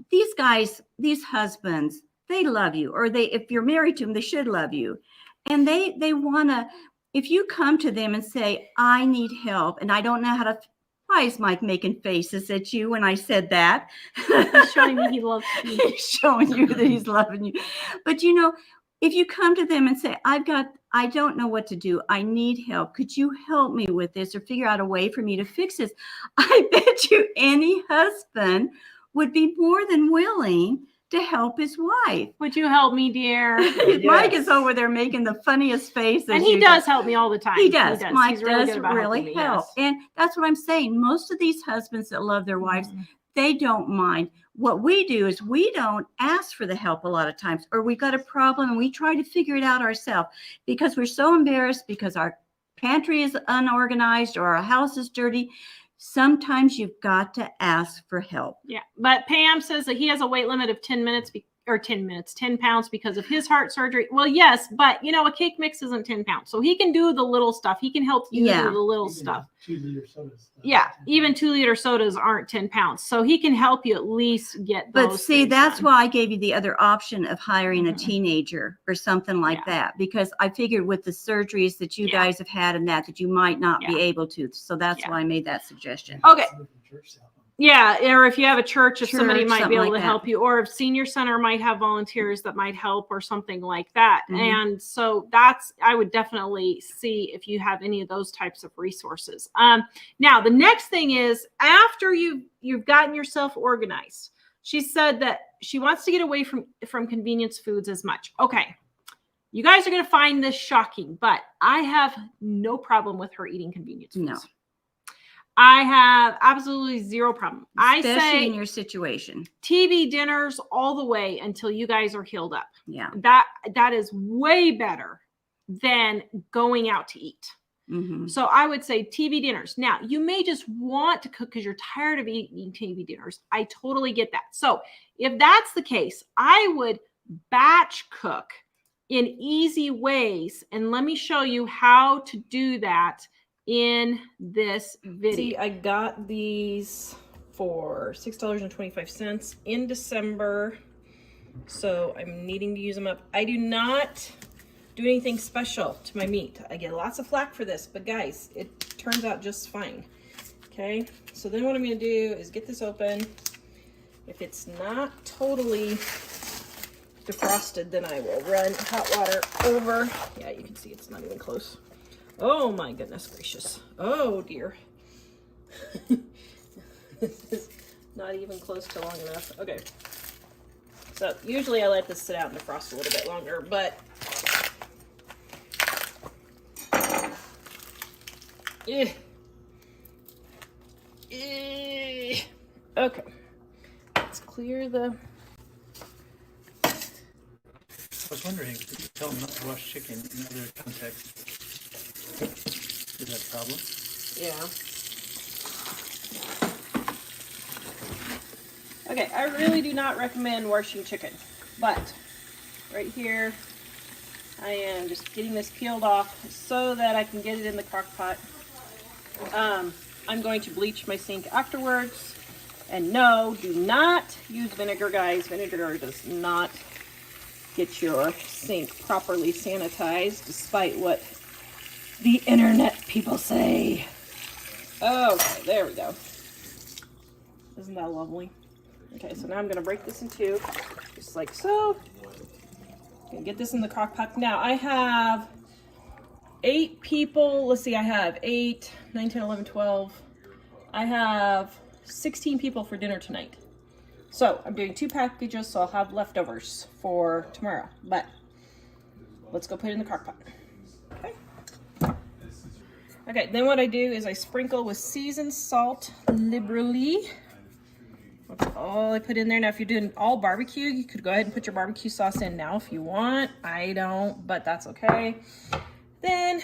these guys, these husbands, they love you, or if you're married to them, they should love you. And they want to, if you come to them and say, I need help and I don't know how to, why is Mike making faces at you when I said that? He's showing me he loves you. He's showing you that he's loving you. But if you come to them and say, I don't know what to do. I need help. Could you help me with this or figure out a way for me to fix this? I bet you any husband would be more than willing to help his wife. Would you help me, dear? Mike is over there making the funniest faces. And he does help me all the time. He does. Mike He's really does good about really helping me, help. yes. And that's what I'm saying. Most of these husbands that love their wives, they don't mind. What we do is we don't ask for the help a lot of times, or we got a problem and we try to figure it out ourselves because we're so embarrassed because our pantry is unorganized or our house is dirty. Sometimes you've got to ask for help. Yeah. But Pam says that he has a weight limit of 10 pounds because of his heart surgery. Well, yes, but you know, a cake mix isn't 10 pounds. So he can do the little stuff. He can help you do the little stuff. 2-liter sodas. Yeah. Even 2-liter sodas aren't 10 pounds. So he can help you at least get those. But see, that's why I gave you the other option of hiring a teenager or something like that, because I figured with the surgeries that you guys have had and that you might not be able to. So that's why I made that suggestion. Okay. Yeah, or if you have a church, if somebody might be able to help you, or if senior center might have volunteers that might help or something like that. And so I would definitely see if you have any of those types of resources. Now, the next thing is after you've gotten yourself organized, she said that she wants to get away from convenience foods as much. Okay. You guys are going to find this shocking, but I have no problem with her eating convenience foods. No. I have absolutely zero problem. Especially I say in your situation. TV dinners all the way until you guys are healed up. Yeah. That is way better than going out to eat. So I would say TV dinners. Now, you may just want to cook because you're tired of eating TV dinners. I totally get that. So if that's the case, I would batch cook in easy ways. And let me show you how to do that in this video. See, I got these for $6.25 in December, so I'm needing to use them up. I do not do anything special to my meat. I get lots of flack for this, but guys, it turns out just fine. Okay, so then what I'm going to do is get this open. If it's not totally defrosted, then I will run hot water over. Yeah, you can see it's not even close. Oh my goodness gracious. Oh dear. This is not even close to long enough. Okay. So usually I let this sit out and defrost a little bit longer, but okay. Let's clear the... I was wondering, could you tell them not to wash chicken in other contexts? Is that a problem? Yeah. Okay, I really do not recommend washing chicken, but right here, I am just getting this peeled off so that I can get it in the crock pot. I'm going to bleach my sink afterwards. And no, do not use vinegar, guys. Vinegar does not get your sink properly sanitized, despite what the internet people say. Okay, there we go. Isn't that lovely? Okay, so now I'm gonna break this in two, just like so. Okay, get this in the crock pot. Now I have 8 people. Let's see, I have 8, 9, 10, 11, 12. I have 16 people for dinner tonight. So I'm doing 2 packages, so I'll have leftovers for tomorrow. But let's go put it in the crock pot. Okay. Okay, then what I do is I sprinkle with seasoned salt liberally. That's all I put in there. Now, if you're doing all barbecue, you could go ahead and put your barbecue sauce in now if you want. I don't, but that's okay. Then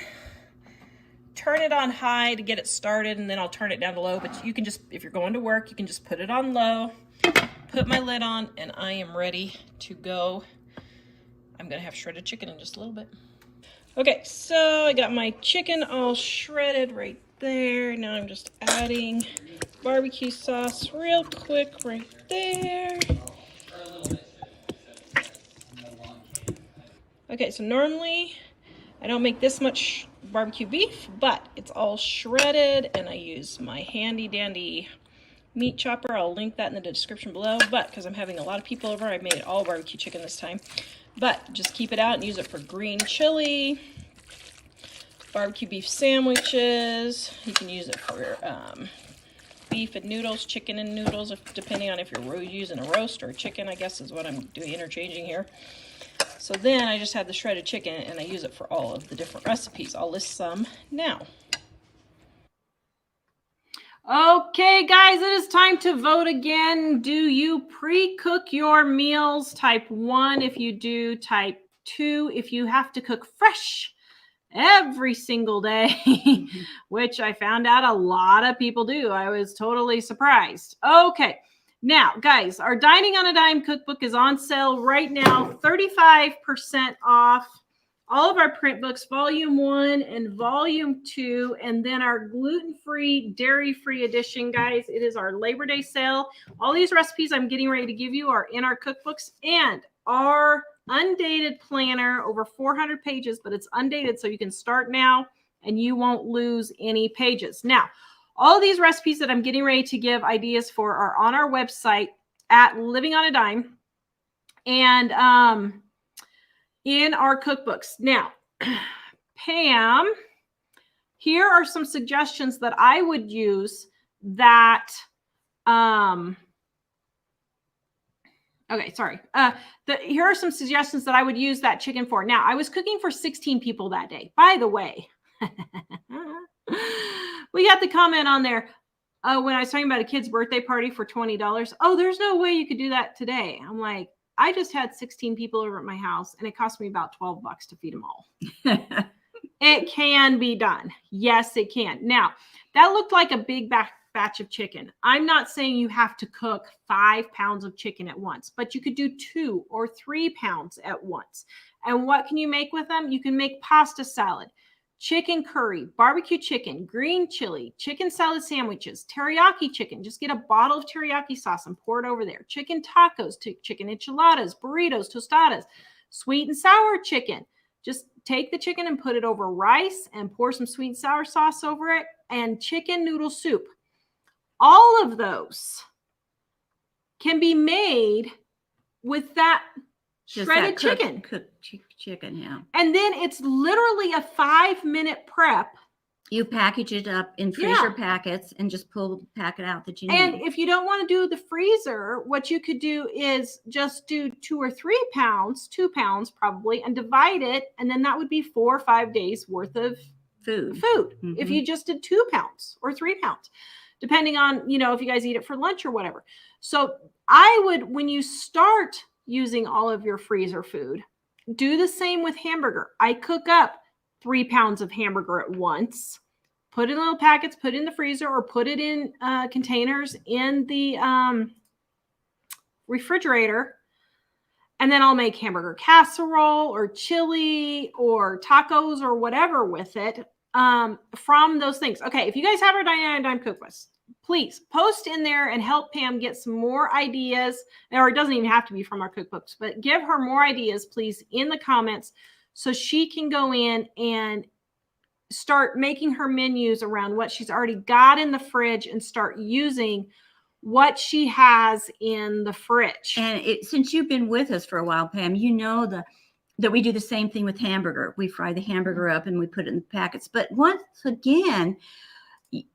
turn it on high to get it started, and then I'll turn it down to low. But you can just, if you're going to work, you can just put it on low, put my lid on, and I am ready to go. I'm gonna have shredded chicken in just a little bit. Okay, so I got my chicken all shredded right there. Now I'm just adding barbecue sauce real quick right there. Okay, so normally I don't make this much barbecue beef, but it's all shredded and I use my handy dandy meat chopper. I'll link that in the description below. But because I'm having a lot of people over, I made it all barbecue chicken this time. But just keep it out and use it for green chili, barbecue beef sandwiches. You can use it for beef and noodles, chicken and noodles, depending on if you're using a roast or a chicken, I guess is what I'm doing, interchanging here. So then I just have the shredded chicken and I use it for all of the different recipes. I'll list some now. Okay, guys, it is time to vote again. Do you pre-cook your meals? Type 1 if you do, type 2 if you have to cook fresh every single day, which I found out a lot of people do. I was totally surprised. Okay, now, guys, our Dining on a Dime cookbook is on sale right now, 35% off. All of our print books, volume 1 and volume 2, and then our gluten-free, dairy-free edition, guys. It is our Labor Day sale. All these recipes I'm getting ready to give you are in our cookbooks, and our undated planner, over 400 pages, but it's undated, so you can start now and you won't lose any pages. Now, all these recipes that I'm getting ready to give ideas for are on our website at Living on a Dime and in our cookbooks. Now, Pam, here are some suggestions that I would use that okay, sorry. Here are some suggestions that I would use that chicken for. Now, I was cooking for 16 people that day. By the way, we got the comment on there when I was talking about a kid's birthday party for $20. Oh, there's no way you could do that today. I'm like, I just had 16 people over at my house, and it cost me about $12 to feed them all. It can be done. Yes, it can. Now, that looked like a big batch of chicken. I'm not saying you have to cook 5 pounds of chicken at once, but you could do 2 or 3 pounds at once. And what can you make with them? You can make pasta salad, chicken curry, barbecue chicken, green chili, chicken salad sandwiches, teriyaki chicken. Just get a bottle of teriyaki sauce and pour it over there. Chicken tacos, chicken enchiladas, burritos, tostadas, sweet and sour chicken. Just take the chicken and put it over rice and pour some sweet and sour sauce over it, and chicken noodle soup. All of those can be made with that shredded chicken. Cooked chicken, yeah. And then it's literally a 5-minute prep. You package it up in freezer packets and just pull the packet out that you need. And if you don't want to do the freezer, what you could do is just do 2 or 3 pounds, 2 pounds probably, and divide it. And then that would be 4 or 5 days worth of food. Mm-hmm. If you just did 2 pounds or 3 pounds, depending on, you know, if you guys eat it for lunch or whatever. So I would, when you start using all of your freezer food, do the same with hamburger. I cook up 3 pounds of hamburger at once, put it in little packets, put it in the freezer, or put it in containers in the refrigerator. And then I'll make hamburger casserole or chili or tacos or whatever with it from those things. Okay, if you guys have our Dining on a Dime cookbooks, please post in there and help Pam get some more ideas. Or it doesn't even have to be from our cookbooks, but give her more ideas, please, in the comments so she can go in and start making her menus around what she's already got in the fridge and start using what she has in the fridge. And since you've been with us for a while, Pam, you know that we do the same thing with hamburger. We fry the hamburger up and we put it in the packets. But once again,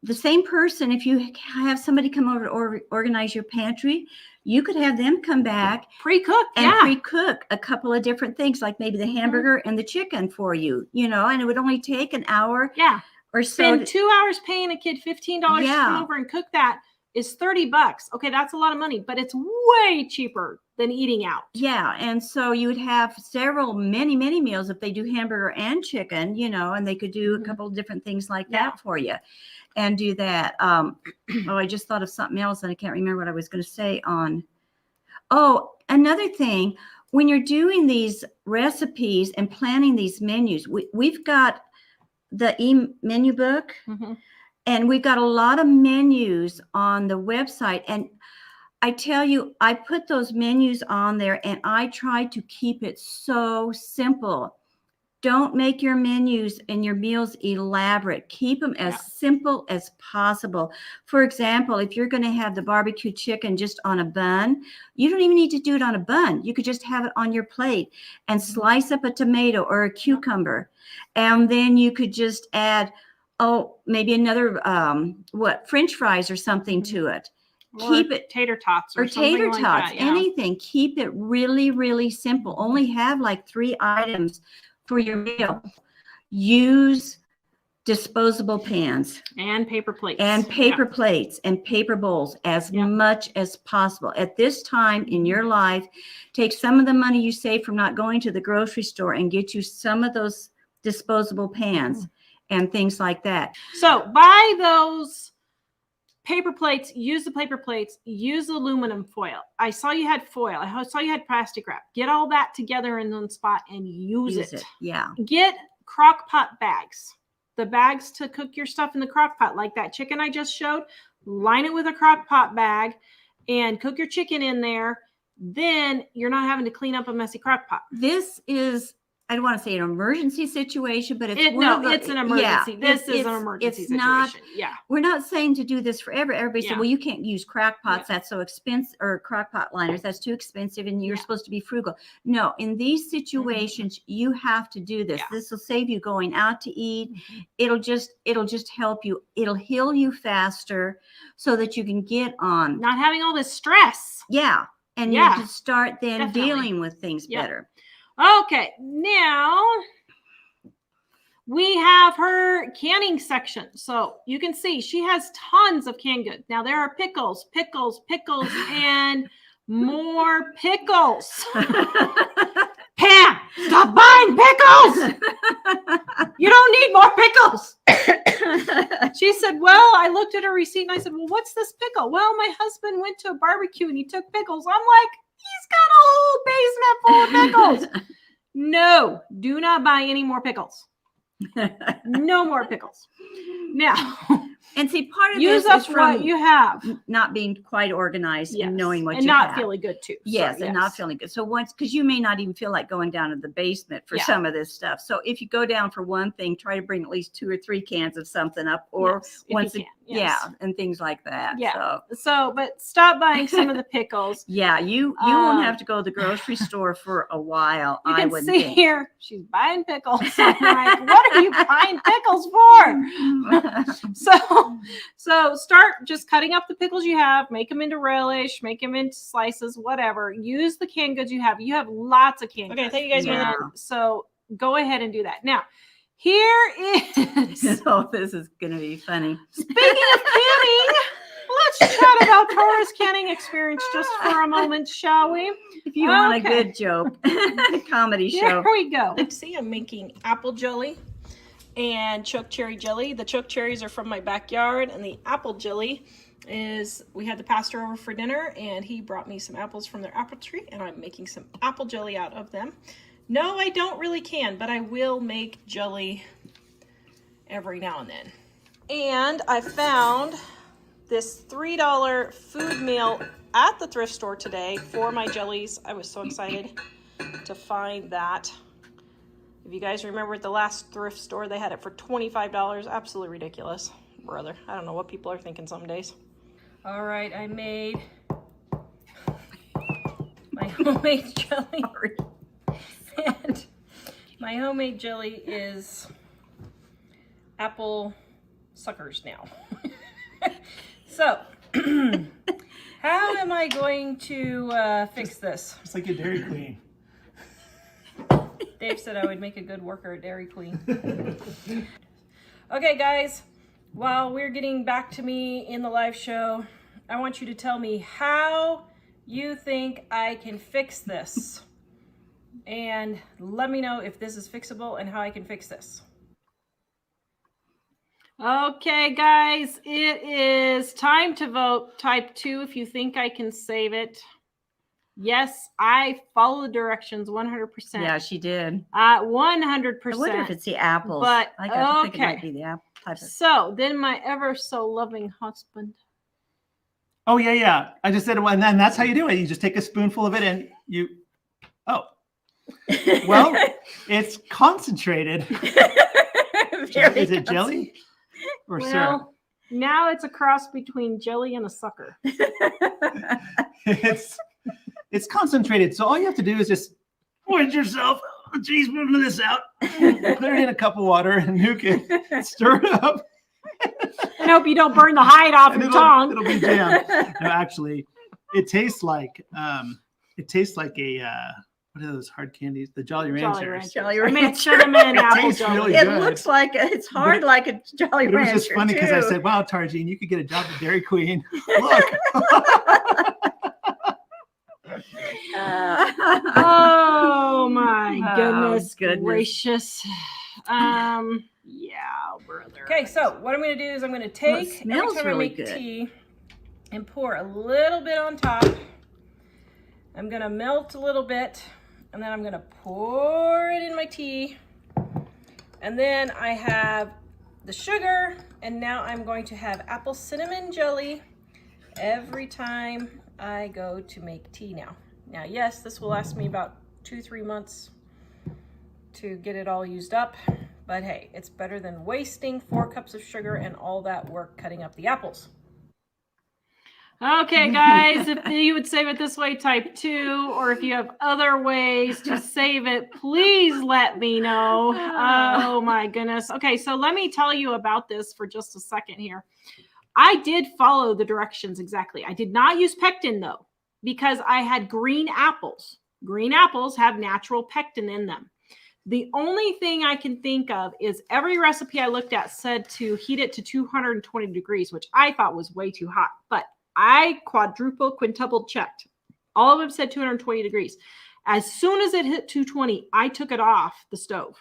the same person, if you have somebody come over to organize your pantry, you could have them come back pre-cook and pre-cook a couple of different things, like maybe the hamburger and the chicken for you, you know, and it would only take an hour or so. Spend 2 hours paying a kid $15 to come over and cook that is $30. Okay, that's a lot of money, but it's way cheaper than eating out. Yeah, and so you would have many meals if they do hamburger and chicken, you know, and they could do a couple of different things like that for you. And do that. I just thought of something else and I can't remember what I was going to say on. Oh, another thing, when you're doing these recipes and planning these menus, we've got the menu book and we've got a lot of menus on the website. And I tell you, I put those menus on there and I try to keep it so simple. Don't make your menus and your meals elaborate. Keep them as simple as possible. For example, if you're going to have the barbecue chicken just on a bun, you don't even need to do it on a bun. You could just have it on your plate and slice up a tomato or a cucumber. And then you could just add, maybe another, French fries or something to it. Keep it tater tots or tater something tots, like that, anything. Keep it really, really simple. Only have like 3 items for your meal. Use disposable pans and paper plates and plates and paper bowls as much as possible. At this time in your life, take some of the money you save from not going to the grocery store and get you some of those disposable pans and things like that. So buy those paper plates, use the paper plates, use aluminum foil. I saw you had foil. I saw you had plastic wrap. Get all that together in one spot and use it. Yeah. Get crock pot bags. The bags to cook your stuff in the crock pot, like that chicken I just showed. Line it with a crock pot bag and cook your chicken in there. Then you're not having to clean up a messy crock pot. This is, I don't want to say an emergency situation, but it's it's an emergency. This is an emergency situation. Not, we're not saying to do this forever. Everybody said, well, you can't use crock pots. That's so expensive, or crock pot liners. That's too expensive, and you're supposed to be frugal. No, in these situations, you have to do this. This will save you going out to eat. It'll just help you. It'll heal you faster so that you can get on. Not having all this stress. Yeah. And you can start then dealing with things better. Okay, now we have her canning section. So you can see she has tons of canned goods. Now there are pickles, and more pickles. Pam, stop buying pickles. You don't need more pickles. She said, well, I looked at her receipt and I said, well, what's this pickle? Well, my husband went to a barbecue and he took pickles. I'm like, he's got a whole basement full of pickles. No, do not buy any more pickles. No more pickles. Now, and see, part of use this up is from what you have, not being quite organized and knowing what and you not have. feeling good too. Yes, and not feeling good. So once, because you may not even feel like going down to the basement for some of this stuff. So if you go down for one thing, try to bring at least 2 or 3 cans of something up, or once, and things like that. Yeah. So, but stop buying some of the pickles. Yeah, you won't have to go to the grocery store for a while. You can would see think. here she's buying pickles. I'm like, what are you buying pickles for? So start just cutting up the pickles you have, make them into relish, make them into slices, whatever. Use the canned goods you have. You have lots of canned goods. Okay, thank you guys. So go ahead and do that. Now, here is. Oh, this is going to be funny. Speaking of canning, let's chat about Tawra's canning experience just for a moment, shall we? If you want a good joke, comedy show. Here we go. See, I'm making apple jelly and choke cherry jelly. The choke cherries are from my backyard, and the apple jelly is, we had the pastor over for dinner, and he brought me some apples from their apple tree, and I'm making some apple jelly out of them. No, I don't really can, but I will make jelly every now and then. And I found this $3 food meal at the thrift store today for my jellies. I was so excited to find that. If you guys remember at the last thrift store, they had it for $25. Absolutely ridiculous. Brother, I don't know what people are thinking some days. All right, I made my homemade jelly. And my homemade jelly is apple suckers now. So, how am I going to fix this? It's like a Dairy Queen. Dave said I would make a good worker at Dairy Queen. Okay, guys, while we're getting back to me in the live show, I want you to tell me how you think I can fix this. And let me know if this is fixable and how I can fix this. Okay, guys, it is time to vote. Type 2 if you think I can save it. Yes, I follow the directions 100%. Yeah, she did. 100%. I wonder if it's the apples. But I got to think it might be the apple type of. So then my ever so loving husband. Oh, yeah. I just said, well, and then that's how you do it. You just take a spoonful of it and you, Well, it's concentrated. Very Is it jelly or syrup? Well, now it's a cross between jelly and a sucker. It's concentrated. So all you have to do is just pour yourself a teaspoon of this out, put it in a cup of water, and you can stir it up. I hope you don't burn the hide off your tongue. It'll be jam. No, actually, it tastes like a what are those hard candies? The Jolly Ranchers. Jolly I mean, Rancher. cinnamon apple tastes jelly. really It good. looks like it's hard like a Jolly But it was Rancher. just funny because I too. said, "Wow, Tarjine, you could get a job at Dairy Queen." Look. Oh my Oh, goodness, goodness. gracious. Yeah, brother. Okay, so what I'm going to do is I'm going to take every smells time really I make good. tea and pour a little bit on top. I'm going to melt a little bit and then I'm going to pour it in my tea. And then I have the sugar and now I'm going to have apple cinnamon jelly every time I go to make tea now. Now, yes, this will last me about 2-3 months to get it all used up. But hey, it's better than wasting 4 cups of sugar and all that work cutting up the apples. Okay, guys, if you would save it this way, type 2, or if you have other ways to save it, please let me know. Oh my goodness. Okay, so let me tell you about this for just a second here. I did follow the directions exactly. I did not use pectin though, because I had green apples. Green apples have natural pectin in them. The only thing I can think of is every recipe I looked at said to heat it to 220 degrees, which I thought was way too hot, but I quintuple checked. All of them said 220 degrees. As soon as it hit 220, I took it off the stove.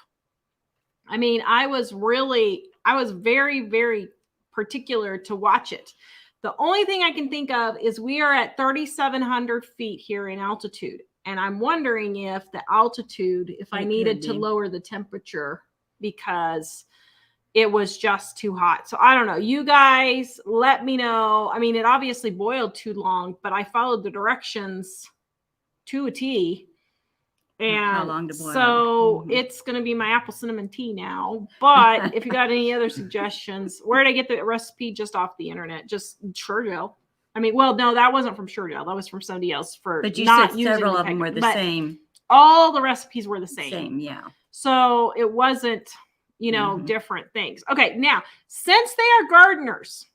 I mean, I was very, very particular to watch it. The only thing I can think of is we are at 3,700 feet here in altitude. And I'm wondering if the altitude, if I needed to lower the temperature because it was just too hot. So I don't know. You guys let me know. I mean, it obviously boiled too long, but I followed the directions to a T. And how long to boil so it's going to be my apple cinnamon tea now. But if you got any other suggestions, where did I get the recipe? Just off the internet, just Sure. I mean, well, no, that wasn't from Sure. That was from somebody else. But you not said using several the of them were the but same. All the recipes were the same. Same, yeah. So it wasn't, different things. Okay, now, since they are gardeners,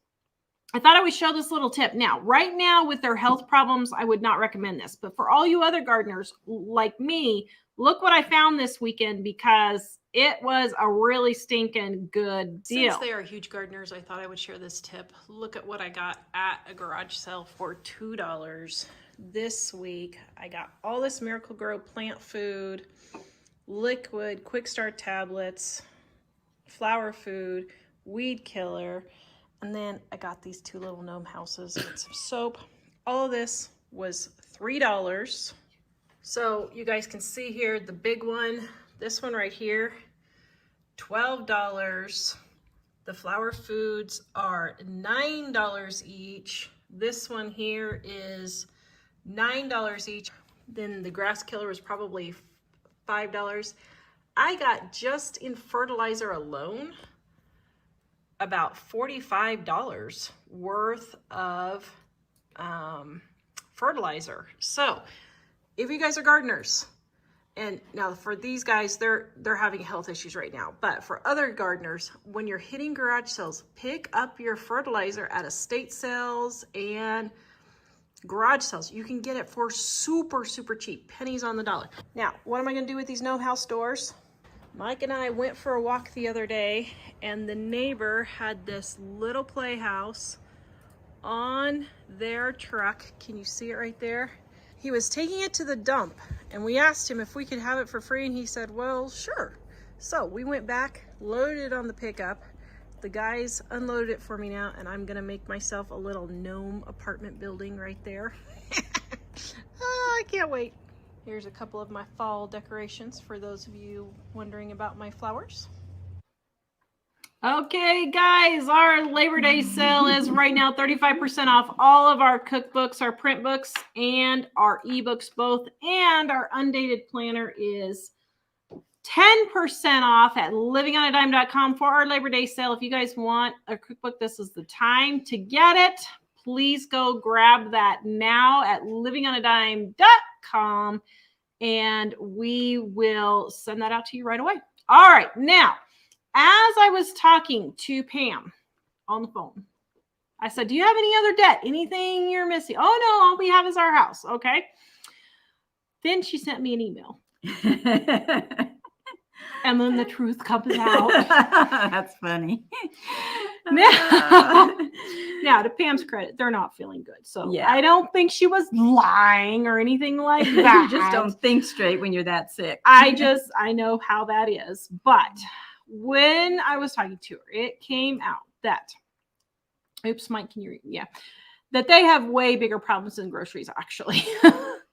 I thought I would show this little tip. Now, right now with their health problems, I would not recommend this. But for all you other gardeners like me, look what I found this weekend because it was a really stinking good deal. Since they are huge gardeners, I thought I would share this tip. Look at what I got at a garage sale for $2 this week. I got all this Miracle-Gro plant food, liquid, quick start tablets, flower food, weed killer, and then I got these 2 little gnome houses with some soap. All of this was $3. So you guys can see here the big one, this one right here, $12. The flower foods are $9 each. This one here is $9 each. Then the grass killer was probably $5. I got just in fertilizer alone about $45 worth of fertilizer. So if you guys are gardeners, and now for these guys, they're having health issues right now, but for other gardeners, when you're hitting garage sales, pick up your fertilizer at estate sales and garage sales. You can get it for super, super cheap, pennies on the dollar. Now, what am I gonna do with these gnome house doors? Mike and I went for a walk the other day and the neighbor had this little playhouse on their truck. Can you see it right there? He was taking it to the dump and we asked him if we could have it for free and he said, well, sure. So we went back, loaded it on the pickup. The guys unloaded it for me now and I'm gonna make myself a little gnome apartment building right there. I can't wait. Here's a couple of my fall decorations for those of you wondering about my flowers. Okay, guys, our Labor Day sale is right now 35% off all of our cookbooks, our print books, and our ebooks both. And our undated planner is 10% off at livingonadime.com for our Labor Day sale. If you guys want a cookbook, this is the time to get it. Please go grab that now at livingonadime.com and we will send that out to you right away. All right, now, as I was talking to Pam on the phone, I said, do you have any other debt? Anything you're missing? Oh, no, all we have is our house. Okay. Then she sent me an email. And then the truth comes out. That's funny. Now, to Pam's credit, they're not feeling good. So Yeah. I don't think she was lying or anything like that. You just don't think straight when you're that sick. I know how that is. But when I was talking to her, it came out that, oops, Mike, can you read? Yeah. That they have way bigger problems than groceries, actually.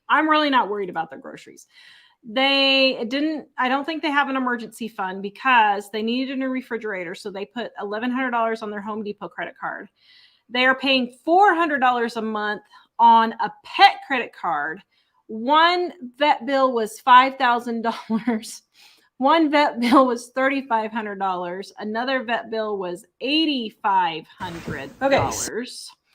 I'm really not worried about their groceries. I don't think they have an emergency fund because they needed a new refrigerator. So they put $1,100 on their Home Depot credit card. They are paying $400 a month on a pet credit card. One vet bill was $5,000. One vet bill was $3,500. Another vet bill was $8,500. Okay.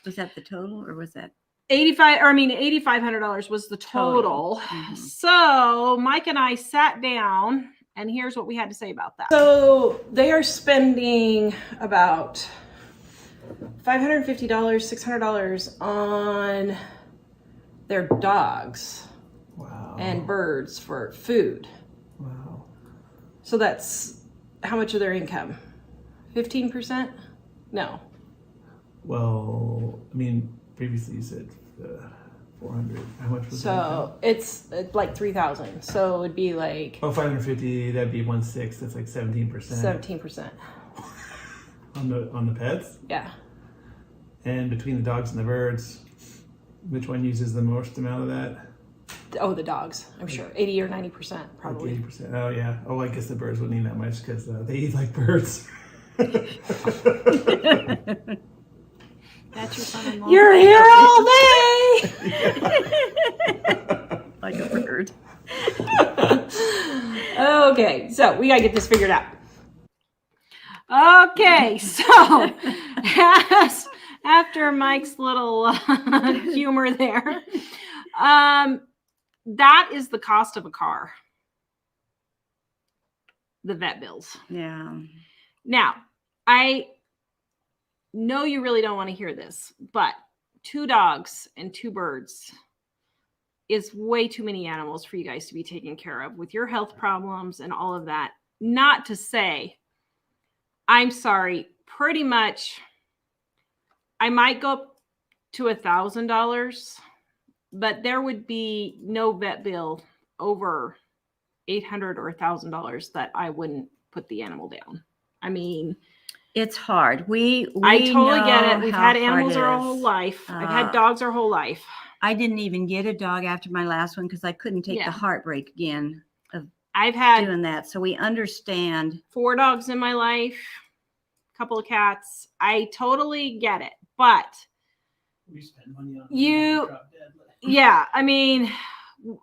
Was that the total or was that? $8,500 was the total. Mhm. So Mike and I sat down and here's what we had to say about that. So they are spending about $550, $600 on their dogs Wow. and birds for food. Wow. So that's how much of their income? 15%? No. Well, I mean, previously you said 400. How much was that? So it's like 3,000. So it would be like Oh, 550. That'd be 1/6. That's like 17%. 17%. on the pets. Yeah. And between the dogs and the birds, which one uses the most amount of that? Oh, the dogs, I'm sure. 80 or 90%, probably. Like 80%. Oh, yeah. Oh, I guess the birds wouldn't eat that much because they eat like birds. That's your son-in-law. You're here all day! Like a bird. Okay, so we gotta get this figured out. Okay, so after Mike's little humor there, that is the cost of a car. The vet bills. Yeah. Now, I know you really don't want to hear this, but 2 dogs and 2 birds is way too many animals for you guys to be taken care of with your health problems and all of that. Not to say, I'm sorry, pretty much I might go up to $1,000, but there would be no vet bill over $800 or $1,000 that I wouldn't put the animal down. I mean, It's hard. I I totally get know it. We've how had hard animals it our is. whole life. I've had Uh, dogs our whole life. I didn't even get a dog after my last one because I couldn't take Yeah. the heartbreak again of I've had doing that. So we understand. 4 dogs in my life, a couple of cats. I totally get it. But We spend money on yeah, I mean,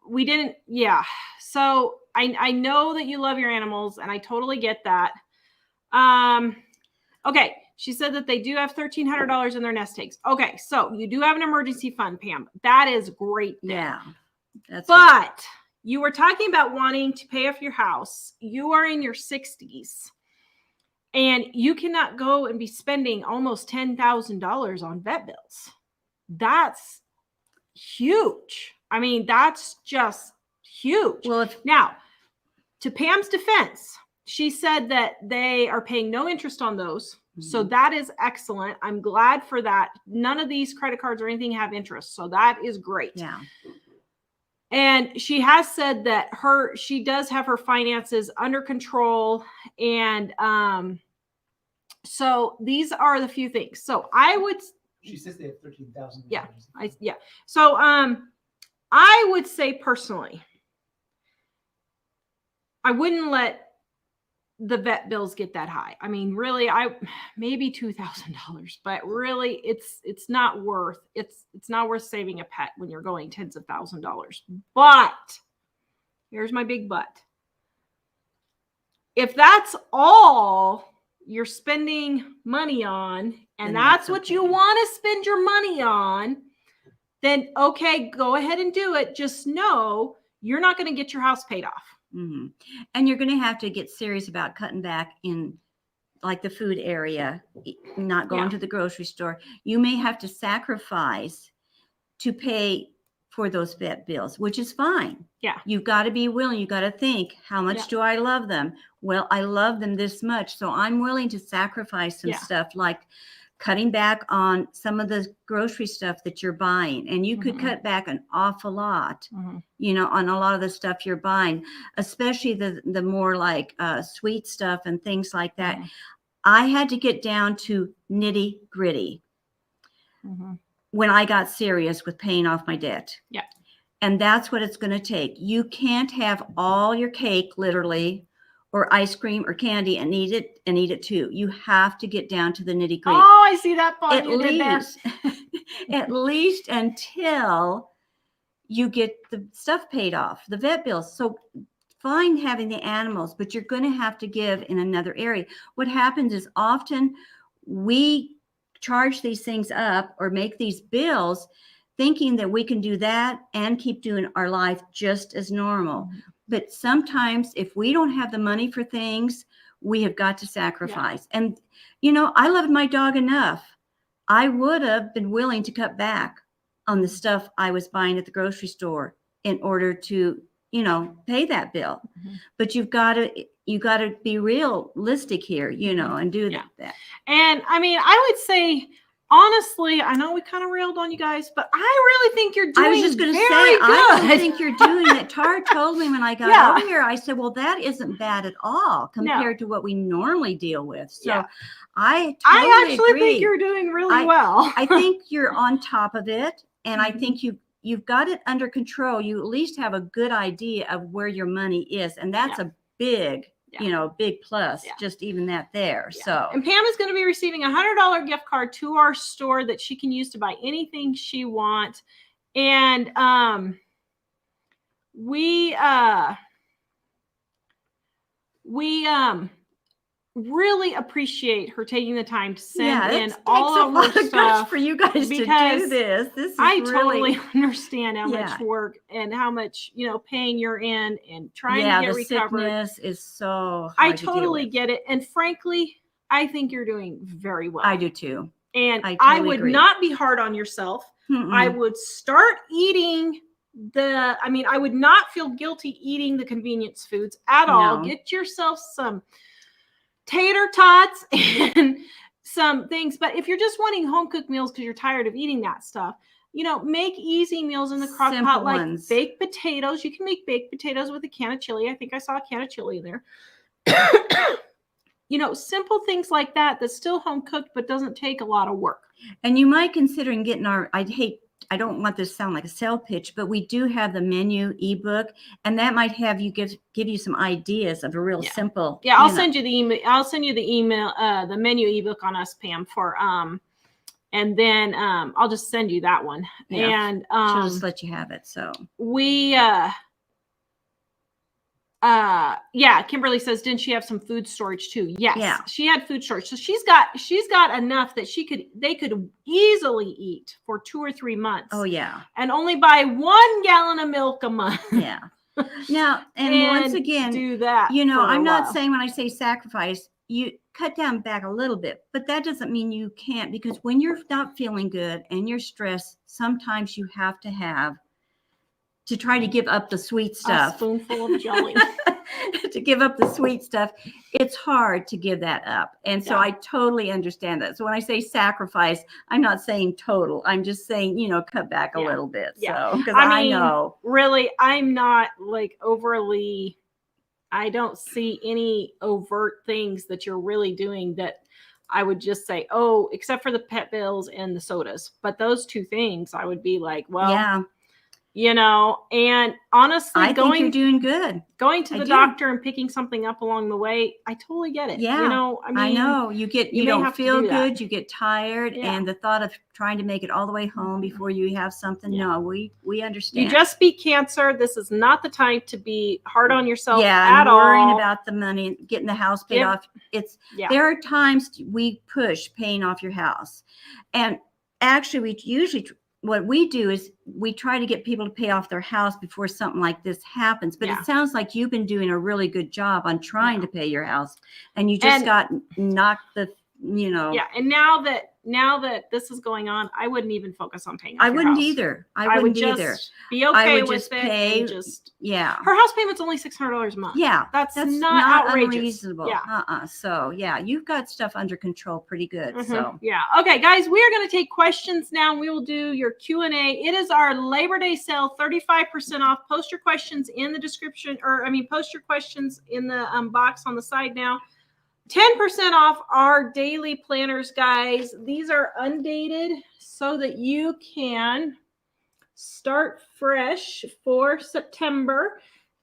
we didn't. Yeah. So I know that you love your animals and I totally get that. Okay. She said that they do have $1,300 in their nest eggs. Okay. So you do have an emergency fund, Pam. That is great. There. Yeah. That's But you were talking about wanting to pay off your house. You are in your 60s and you cannot go and be spending almost $10,000 on vet bills. That's huge. I mean, that's just huge. well, Now, to Pam's defense, she said that they are paying no interest on those. So that is excellent. I'm glad for that. None of these credit cards or anything have interest. So that is great. yeah. And she has said that she does have her finances under control. And so these are the few things. So She says they have 13,000. Yeah, So I would say personally, I wouldn't let the vet bills get that high. I mean, really, maybe $2,000, but really it's not worth saving a pet when you're going tens of thousands of dollars. But here's my big but. If that's all you're spending money on, and Then that's that's what okay. you want to spend your money on, then okay, go ahead and do it. Just know you're not going to get your house paid off. Mm-hmm. And you're going to have to get serious about cutting back in like the food area, not going to the grocery store. You may have to sacrifice to pay for those vet bills, which is fine. Yeah. You've got to be willing. You got to think, how much Yeah. do I love them? Well, I love them this much. So I'm willing to sacrifice some stuff, like cutting back on some of the grocery stuff that you're buying. And you could cut back an awful lot, you know, on a lot of the stuff you're buying, especially the more like sweet stuff and things like that. I had to get down to nitty gritty when I got serious with paying off my debt. Yeah. And that's what it's going to take. You can't have all your cake, literally, or ice cream or candy and eat it too. You have to get down to the nitty gritty. Oh, I see that fun At you did there. least, at least until you get the stuff paid off, the vet bills. So fine having the animals, but you're going to have to give in another area. What happens is often we charge these things up or make these bills thinking that we can do that and keep doing our life just as normal. But sometimes if we don't have the money for things, we have got to sacrifice. And, you know, I loved my dog enough. I would have been willing to cut back on the stuff I was buying at the grocery store in order to, you know, pay that bill. But you got to be realistic here, you know, and do that. And I mean, I would say, honestly, I know we kind of railed on you guys, but I really think you're doing I was just going to say, very I don't good. think you're doing it. Tara told me when I got over here, I said, well, that isn't bad at all compared to what we normally deal with. So I actually agree. think you're doing really well. I think you're on top of it. And I think you've got it under control. You at least have a good idea of where your money is. And that's a big, you know, big plus, just even that there. So, and Pam is going to be receiving a $100 gift card to our store that she can use to buy anything she wants. And we really appreciate her taking the time to send in all of her stuff for you guys to do this. This is I really, totally understand how much work and how much, you know, pain you're in and trying to get the recovered. Sickness is so hard I to deal totally with. get it. And frankly, I think you're doing very well. I do too. And I I totally would agree. not be hard on yourself. I would start eating I would not feel guilty eating the convenience foods at all. Get yourself some tater tots and some things. But if you're just wanting home cooked meals because you're tired of eating that stuff, you know, make easy meals in the crock pot, like baked potatoes. You can make baked potatoes with a can of chili. I think I saw a can of chili in there. You know, simple things like that that's still home cooked but doesn't take a lot of work. And you might consider getting I don't want this to sound like a sales pitch, but we do have the menu ebook, and that might have you give you some ideas of a real simple. Yeah, I'll send you the email. I'll send you the email, the menu ebook on us, Pam, for and then I'll just send you that one. Yeah, and she'll just let you have it. So we Kimberly says, didn't she have some food storage too? Yes, she had food storage. So she's got enough that they could easily eat for 2 or 3 months. Oh yeah. And only buy 1 gallon of milk a month. Yeah. Now, and once again, do that. You know, I'm not saying when I say sacrifice, you cut down back a little bit, but that doesn't mean you can't, because when you're not feeling good and you're stressed, sometimes you have to try to give up the sweet stuff. A spoonful of jelly. To give up the sweet stuff, it's hard to give that up. And so I totally understand that. So when I say sacrifice, I'm not saying total. I'm just saying, you know, cut back a little bit. Yeah. So, because I mean, know. Really, I'm not like overly, I don't see any overt things that you're really doing that I would just say, oh, except for the pet bills and the sodas. But those 2 things, I would be like, well. Yeah. and honestly, I think you're doing good. going to I the do. doctor and picking something up along the way, I totally get it. Yeah, I mean, I know you you may don't have to feel do that. good. You get tired, Yeah. and the thought of trying to make it all the way home before you have something. Yeah. No, we understand. You just beat cancer. This is not the time to be hard on yourself yeah, at and worrying all. about the money, getting the house paid Give- off. Yeah. There are times we push paying off your house, and actually, we usually what we do is we try to get people to pay off their house before something like this happens. But Yeah. it sounds like you've been doing a really good job on trying Yeah. to pay your house, and you just And- got knocked the. Yeah. And now that this is going on, I wouldn't even focus on paying off I your wouldn't house. either. I would wouldn't just either. be I okay would with just it pay. and just Yeah. her house payment's only $600 a month. Yeah. That's not outrageous. unreasonable. Yeah. So yeah, you've got stuff under control pretty good. Mhm. So Yeah. Okay, guys, we are going to take questions now. We will do your Q&A. It is our Labor Day sale, 35% off. Post your questions in the description, post your questions in the box on the side now. 10% off our daily planners, guys. These are undated so that you can start fresh for September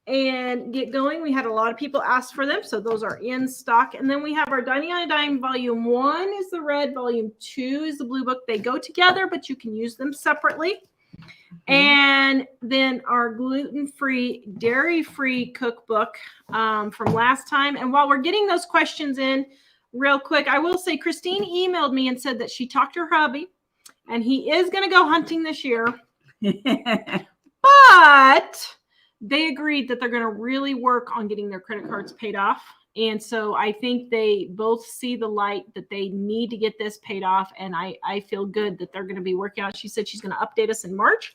and get going. We had a lot of people ask for them, so those are in stock. And then we have our Dining on a Dime Volume 1 is the red, Volume 2 is the blue book. They go together, but you can use them separately. And then our gluten-free, dairy-free cookbook from last time. And while we're getting those questions in real quick, I will say Christine emailed me and said that she talked to her hubby, and he is going to go hunting this year. But they agreed that they're going to really work on getting their credit cards paid off. And so I think they both see the light that they need to get this paid off. And I feel good that they're going to be working out. She said she's going to update us in March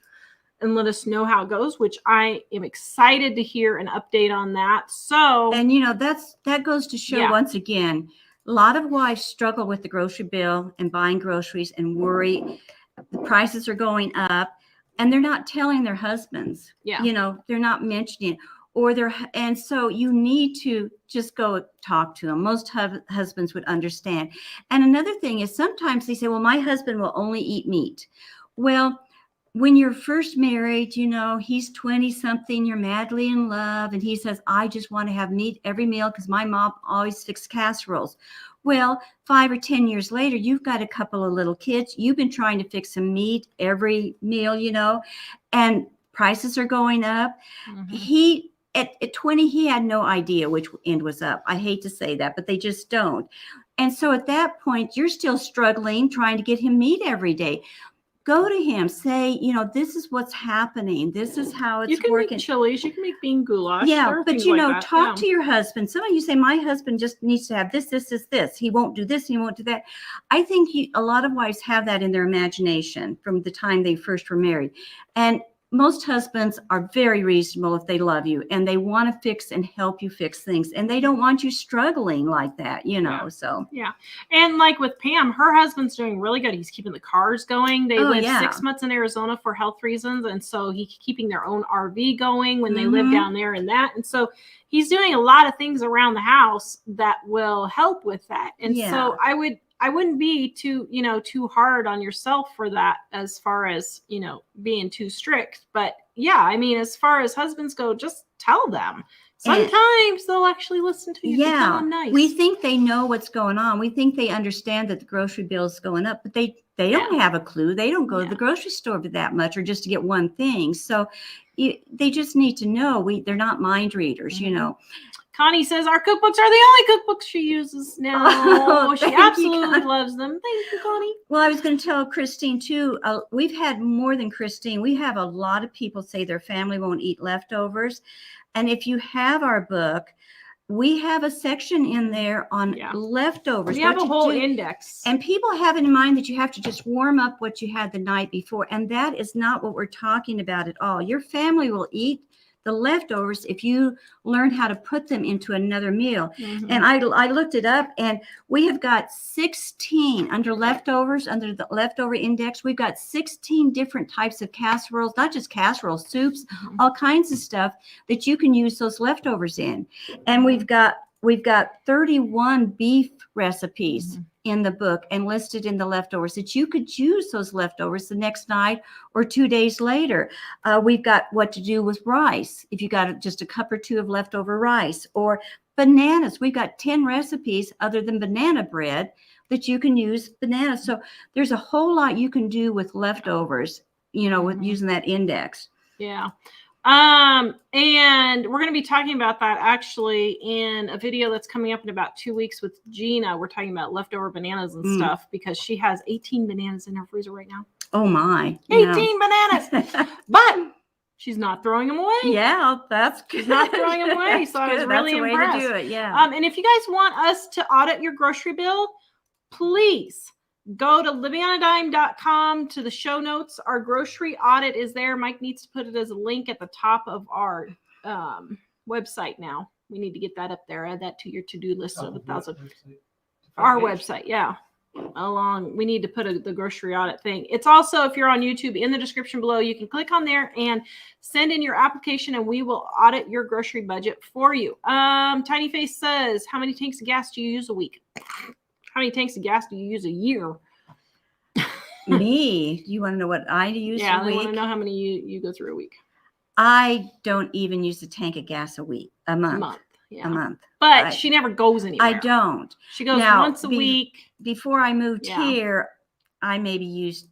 and let us know how it goes, which I am excited to hear an update on that. So, and that goes to show Yeah. once again, a lot of wives struggle with the grocery bill and buying groceries and worry the prices are going up, and they're not telling their husbands. Yeah. They're not mentioning it, and so you need to just go talk to them. Most husbands would understand. And another thing is sometimes they say, well, my husband will only eat meat. Well, when you're first married, he's 20 something, you're madly in love. And he says, I just want to have meat every meal because my mom always fixed casseroles. Well, 5 or 10 years later, you've got a couple of little kids. You've been trying to fix some meat every meal, and prices are going up. Mhm. At 20, he had no idea which end was up. I hate to say that, but they just don't. And so at that point, you're still struggling, trying to get him meat every day. Go to him, say, this is what's happening. This is how it's You can working. make chilies. You can make bean goulash. Yeah, There are but things like that. talk Yeah. to your husband. Some of you say, my husband just needs to have this. He won't do this. He won't do that. I think a lot of wives have that in their imagination from the time they first were married. And most husbands are very reasonable if they love you and they want to fix and help you fix things. And they don't want you struggling like that, Yeah. so. Yeah. And like with Pam, her husband's doing really good. He's keeping the cars going. They live 6 months in Arizona for health reasons. And so he's keeping their own RV going when they live down there and that. And so he's doing a lot of things around the house that will help with that. And so I wouldn't be too hard on yourself for that as far as, being too strict. But yeah, I mean, as far as husbands go, just tell them. Sometimes they'll actually listen to you. Yeah, tell them nice. we think they know what's going on. We think they understand that the grocery bill is going up, but they don't have a clue. They don't go to the grocery store for that much or just to get one thing. So they just need to know. They're not mind readers, Connie says our cookbooks are the only cookbooks she uses now. She absolutely loves them. Thank you, Connie. Well, I was going to tell Christine too. We've had more than Christine. We have a lot of people say their family won't eat leftovers. And if you have our book, we have a section in there on leftovers. We have a whole index. And people have in mind that you have to just warm up what you had the night before. And that is not what we're talking about at all. Your family will eat the leftovers if you learn how to put them into another meal. And I looked it up, and we have got 16 under leftovers, under the leftover index. We've got 16 different types of casseroles, not just casseroles, soups, all kinds of stuff that you can use those leftovers in. And we've got We've got 31 beef recipes in the book and listed in the leftovers that you could use those leftovers the next night or 2 days later. We've got what to do with rice. If you got just a cup or two of leftover rice, or bananas. We've got 10 recipes other than banana bread that you can use bananas. So there's a whole lot you can do with leftovers, you know, with using that index. Yeah. And we're going to be talking about that actually in a video that's coming up in about 2 weeks with Gina. We're talking about leftover bananas and stuff because she has 18 bananas in her freezer right now. Oh my. 18 bananas. But she's not throwing them away. Yeah, that's good. She's not throwing them away. So I was really that's the impressed. way to do it. Yeah. And if you guys want us to audit your grocery bill, please go to livingonadime.com to the show notes. Our grocery audit is there. Mike needs to put it as a link at the top of our website now. We need to get that up there. Add that to your to-do list of 1,000. Our website, yeah. We need to put the grocery audit thing. It's also, if you're on YouTube, in the description below, you can click on there and send in your application and we will audit your grocery budget for you. Tiny Face says, how many tanks of gas do you use a week? How many tanks of gas do you use a year? Me? You want to know what I use Yeah, a I week? want to know how many you go through a week. I don't even use a tank of gas a month. Yeah. A month. But she never goes anywhere. I don't. She goes Now, once a week. Before I moved Yeah. here, I maybe used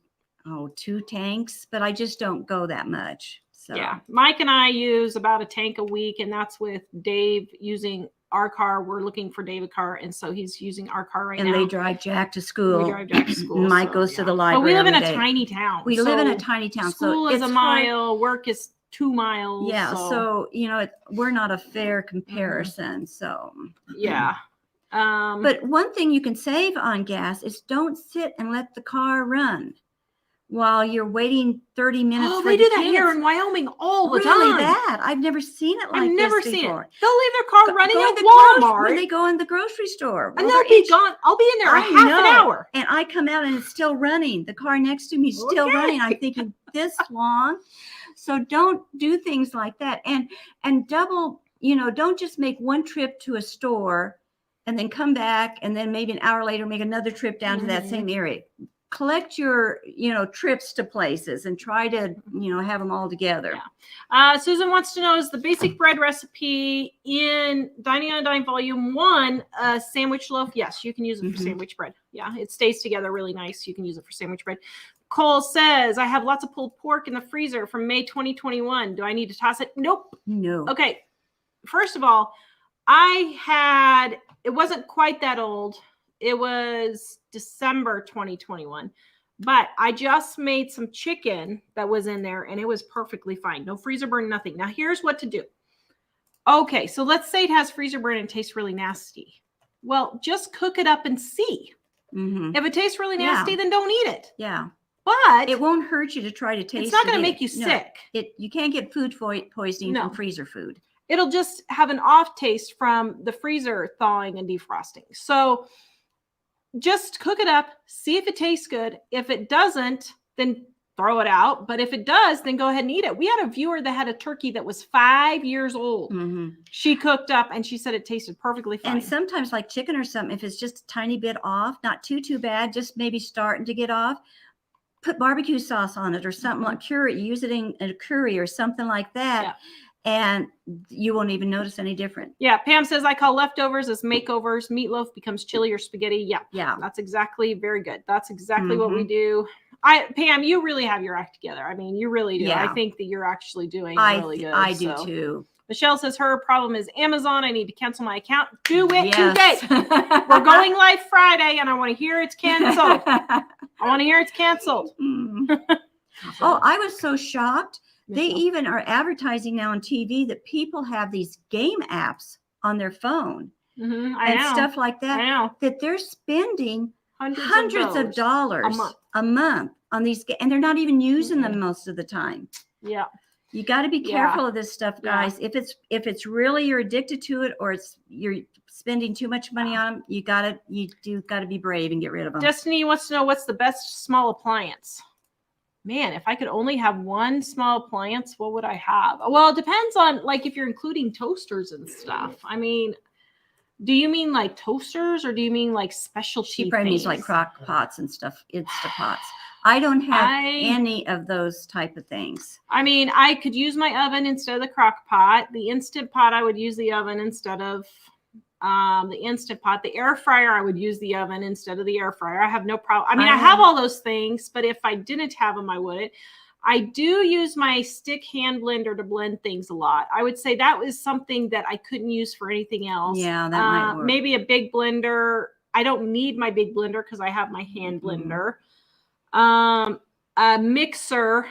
2 tanks, but I just don't go that much. So Yeah. Mike and I use about a tank a week, and that's with Dave using our car. We're looking for Dave a car, and so he's using our car right and now. they drive Jack to school. We drive Jack to school. Mike so, goes to the But library. we live in a every day. tiny town. We live in a so tiny town. School so is it's a hard. mile. Work is 2 miles. Yeah. So, you know, we're not a fair comparison. So, yeah. but one thing you can save on gas is don't sit and let the car run while you're waiting 30 minutes. Oh, for they the do that kids. here in Wyoming all the Really time. bad. I've never seen it like I've never this seen before. it. They'll leave their car running Go at to the Walmart. when they go in the grocery store. And Well, they'll they're be itch- gone. I'll be in there I half an know. hour. And I come out and it's still running. The car next to me is still Okay. running. I'm thinking this long. So don't do things like that. And double, you know, don't just make one trip to a store and then come back and then maybe an hour later make another trip down to that same area. Collect your, you know, trips to places and try to, you know, have them all together. Yeah. Susan wants to know, is the basic bread recipe in Dining on a Dime Volume 1 a sandwich loaf? Yes, you can use it for sandwich bread. Yeah, it stays together really nice. You can use it for sandwich bread. Cole says, I have lots of pulled pork in the freezer from May 2021. Do I need to toss it? Nope. No. Okay. First of all, it wasn't quite that old. It was December 2021, but I just made some chicken that was in there and it was perfectly fine. No freezer burn, nothing. Now here's what to do. Okay. So let's say it has freezer burn and tastes really nasty. Well, just cook it up and see. If it tastes really nasty, then don't eat it. Yeah. But It won't hurt you to try to taste it. it's not going to either. make you No. sick. You can't get food poisoning No. from freezer food. It'll just have an off taste from the freezer thawing and defrosting. So just cook it up, see if it tastes good. If it doesn't, then throw it out. But if it does, then go ahead and eat it. We had a viewer that had a turkey that was 5 years old. She cooked up and she said it tasted perfectly fine. And sometimes like chicken or something, if it's just a tiny bit off, not too bad, just maybe starting to get off, put barbecue sauce on it or something like curry, use it in a curry or something like that. Yeah. And you won't even notice any different. Yeah, Pam says, I call leftovers as makeovers. Meatloaf becomes chili or spaghetti. Yeah, Yeah. that's exactly very good. That's exactly what we do. Pam, you really have your act together. I mean, you really do. Yeah. I think that you're actually doing really good. I do too. Michelle says her problem is Amazon. I need to cancel my account. Do it Yes. today. We're going live Friday, and I want to hear it's canceled. I want to hear it's canceled. Oh, I was so shocked. They even are advertising now on TV that people have these game apps on their phone I know. stuff like that. I know. That they're spending hundreds of dollars dollars a month on these, and they're not even using them most of the time. Yeah. You got to be careful of this stuff, Yeah. guys. If it's really you're addicted to it, or you're spending too much money on them, you do got to be brave and get rid of them. Destiny wants to know what's the best small appliance. Man, if I could only have one small appliance, what would I have? Well, it depends on like if you're including toasters and stuff. I mean, Do you mean like toasters or do you mean like specialty She probably means like things? crock pots and stuff, Instapots. I don't have I- any of those type of things. I mean, I could use my oven instead of the crock pot. The Instant Pot, I would use the oven instead of the Instant Pot. The air fryer, I would use the oven instead of the air fryer. I have no problem. I mean, I have all those things, but if I didn't have them, I wouldn't. I do use my stick hand blender to blend things a lot. I would say that was something that I couldn't use for anything else. Yeah, that might work. Maybe a big blender. I don't need my big blender because I have my hand blender. A mixer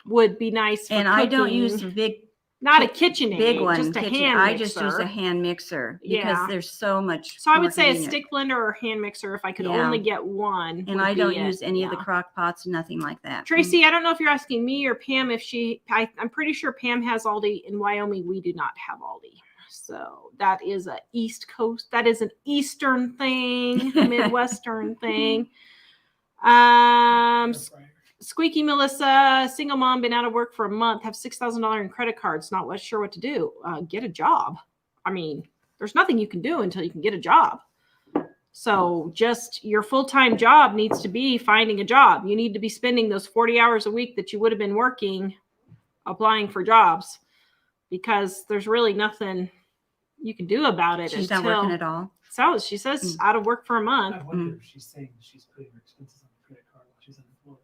would be nice for And cooking. I don't use the big, not a KitchenAid, big one. just a kitchen. hand I mixer. just use a hand mixer because Yeah. there's so much. So I more would say a convenient. stick blender or hand mixer if I could Yeah. only get one. And would I be don't it. use any of the Yeah. crock pots, nothing like that. Tracy, I don't know if you're asking me or Pam if I'm pretty sure Pam has Aldi. In Wyoming, we do not have Aldi. So that is a East Coast, that is an Eastern thing, Midwestern thing. Squeaky Melissa, single mom, been out of work for a month, have $6,000 in credit cards, not sure what to do. Get a job. I mean, there's nothing you can do until you can get a job. So just your full-time job needs to be finding a job. You need to be spending those 40 hours a week that you would have been working applying for jobs because there's really nothing you can do about it. She's not working at all. So she says out of work for a month. I wonder if she's saying she's putting her expenses on the credit card while she's unemployed.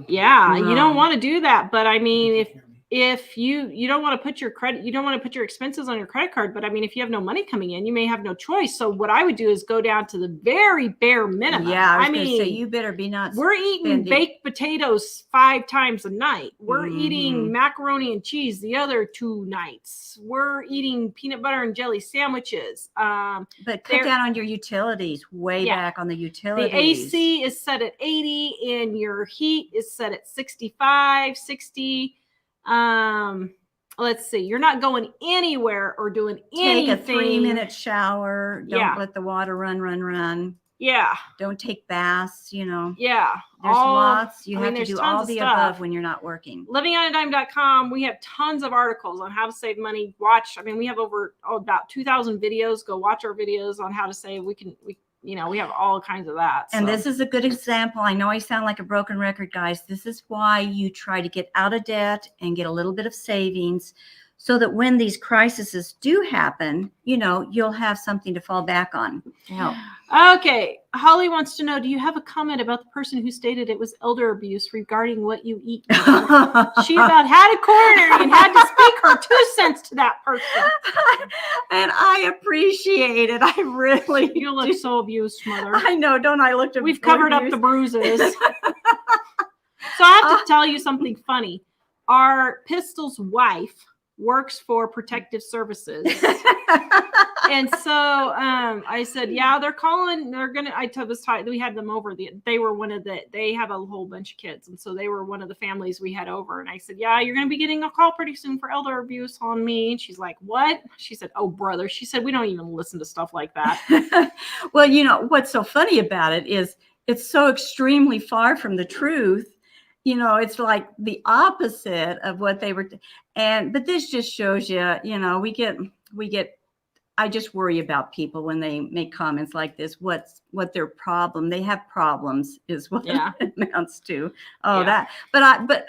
Yeah, you don't No. want to do that. But I mean, You if can't hear me. if you don't want to put your credit, you don't want to put your expenses on your credit card, but I mean, if you have no money coming in, you may have no choice. So what I would do is go down to the very bare minimum. Yeah, I was mean, gonna say you better be not. we're eating spending- baked potatoes 5 times a night. We're Mhm. eating macaroni and cheese the other 2 nights. We're eating peanut butter and jelly sandwiches. But cut there- down on your utilities, way Yeah. back on the The utilities. AC is set at 80 and your heat is set at 65, 60. Let's see. You're not going anywhere or doing Take anything. a 3-minute shower. Don't Yeah. let the water run. Yeah. Don't take baths, Yeah. There's lots. You I mean, have to there's do tons all of the stuff. above when you're not working. livingonadime.com. We have tons of articles on how to save money. Watch. I mean, we have over about 2,000 videos. Go watch our videos on how to save. We have all kinds of that. And so. this is a good example. I know I sound like a broken record, guys. This is why you try to get out of debt and get a little bit of savings so that when these crises do happen, you'll have something to fall back on to help. Okay. Holly wants to know, do you have a comment about the person who stated it was elder abuse regarding what you eat? She about had a coronary and had to speak her 2 cents to that person. And I appreciate it. I really You look do. so abused, mother. I know, don't I look to We've covered up the bruises. So I have to tell you something funny. Our pistol's wife works for Protective Services. And so I said, yeah, they're calling. We had them over. They have a whole bunch of kids. And so they were one of the families we had over. And I said, yeah, you're going to be getting a call pretty soon for elder abuse on me. And she's like, what? She said, oh, brother. She said, we don't even listen to stuff like that. Well, what's so funny about it is it's so extremely far from the truth. It's like the opposite of what they were. But this just shows you, we get, I just worry about people when they make comments like this, what their problem, they have problems is what Yeah. it amounts to. Oh, Yeah. but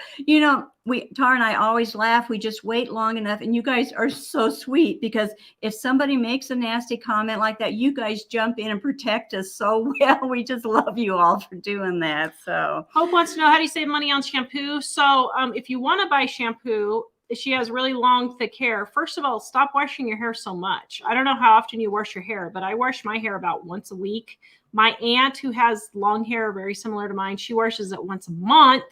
Tara and I always laugh. We just wait long enough. And you guys are so sweet because if somebody makes a nasty comment like that, you guys jump in and protect us so well. We just love you all for doing that. So Hope wants to know, how do you save money on shampoo? So if you want to buy shampoo, she has really long, thick hair. First of all, stop washing your hair so much. I don't know how often you wash your hair, but I wash my hair about once a week. My aunt, who has long hair, very similar to mine, she washes it once a month.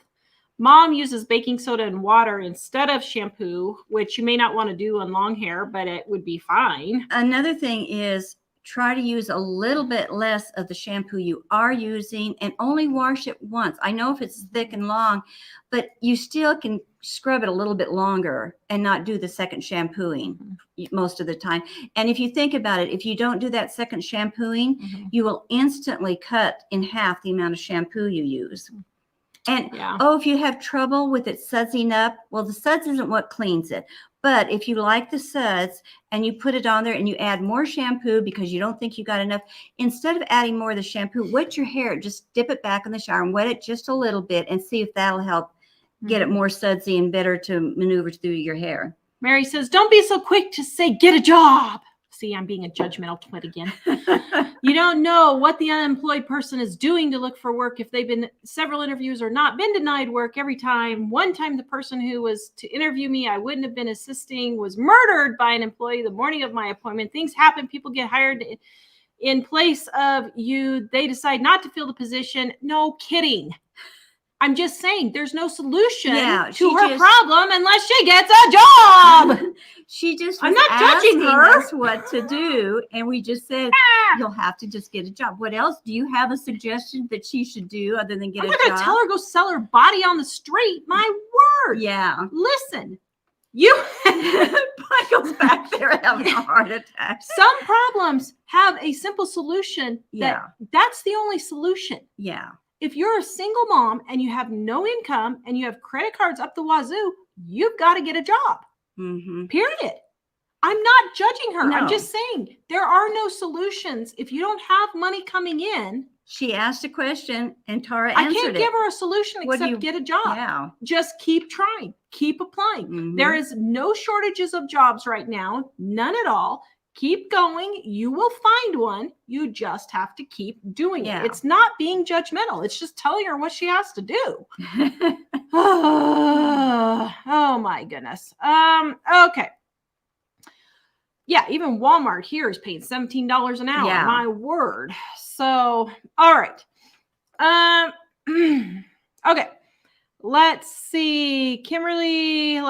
Mom uses baking soda and water instead of shampoo, which you may not want to do on long hair, but it would be fine. another thing is try to use a little bit less of the shampoo you are using and only wash it once. I know if it's thick and long, but you still can scrub it a little bit longer and not do the second shampooing most of the time. And if you think about it, if you don't do that second shampooing, you will instantly cut in half the amount of shampoo you use. And Yeah. oh, if you have trouble with it sudsing up, well, the suds isn't what cleans it. But if you like the suds and you put it on there and you add more shampoo because you don't think you got enough, instead of adding more of the shampoo, wet your hair, just dip it back in the shower and wet it just a little bit and see if that'll help get it more sudsy and better to maneuver through your hair. Mary says, don't be so quick to say, get a job. See, I'm being a judgmental twit again. You don't know what the unemployed person is doing to look for work if they've been several interviews or not been denied work every time. One time, the person who was to interview me, I wouldn't have been assisting, was murdered by an employee the morning of my appointment. Things happen. People get hired in place of you. They decide not to fill the position. No kidding. I'm just saying there's no solution to her problem unless she gets a job. She just I'm not judging her. Us what to do. And we just said, you'll have to just get a job. What else? Do you have a suggestion that she should do other than get a job? I'm not going to tell her go sell her body on the street. My word. Yeah. Listen, you Michael's back there having a heart attack. Some problems have a simple solution. That's the only solution. Yeah. If you're a single mom and you have no income and you have credit cards up the wazoo, you've got to get a job. Period. I'm not judging her. No. I'm just saying there are no solutions. If you don't have money coming in. She asked a question and Tawra answered it. I can't give her a solution except get a job. Yeah. Just keep trying. Keep applying. There is no shortages of jobs right now. None at all. Keep going. You will find one. You just have to keep doing it. It's not being judgmental. It's just telling her what she has to do. Oh my goodness. Okay. Yeah, even Walmart here is paying $17 an hour. Yeah. My word. So, all right. Okay. Let's see. Kimberly,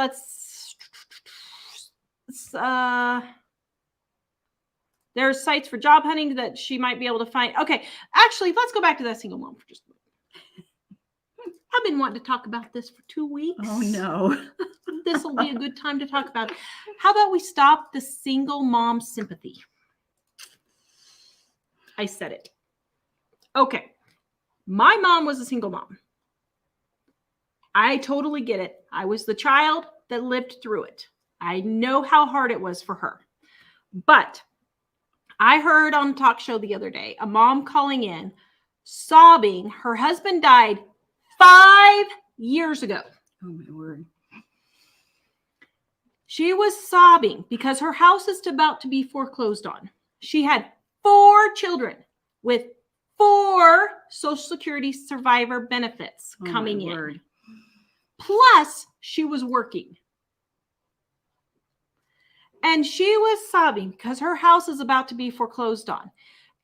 there's sites for job hunting that she might be able to find. Okay. Actually, let's go back to that single mom for just a minute. I've been wanting to talk about this for 2 weeks. Oh, no. This will be a good time to talk about it. How about we stop the single mom sympathy? I said it. Okay. My mom was a single mom. I totally get it. I was the child that lived through it. I know how hard it was for her. But I heard on a talk show the other day, a mom calling in, sobbing. Her husband died 5 years ago. Oh, my word. She was sobbing because her house is about to be foreclosed on. She had 4 children with 4 Social Security survivor benefits coming in. Word. Plus, she was working. And she was sobbing because her house is about to be foreclosed on.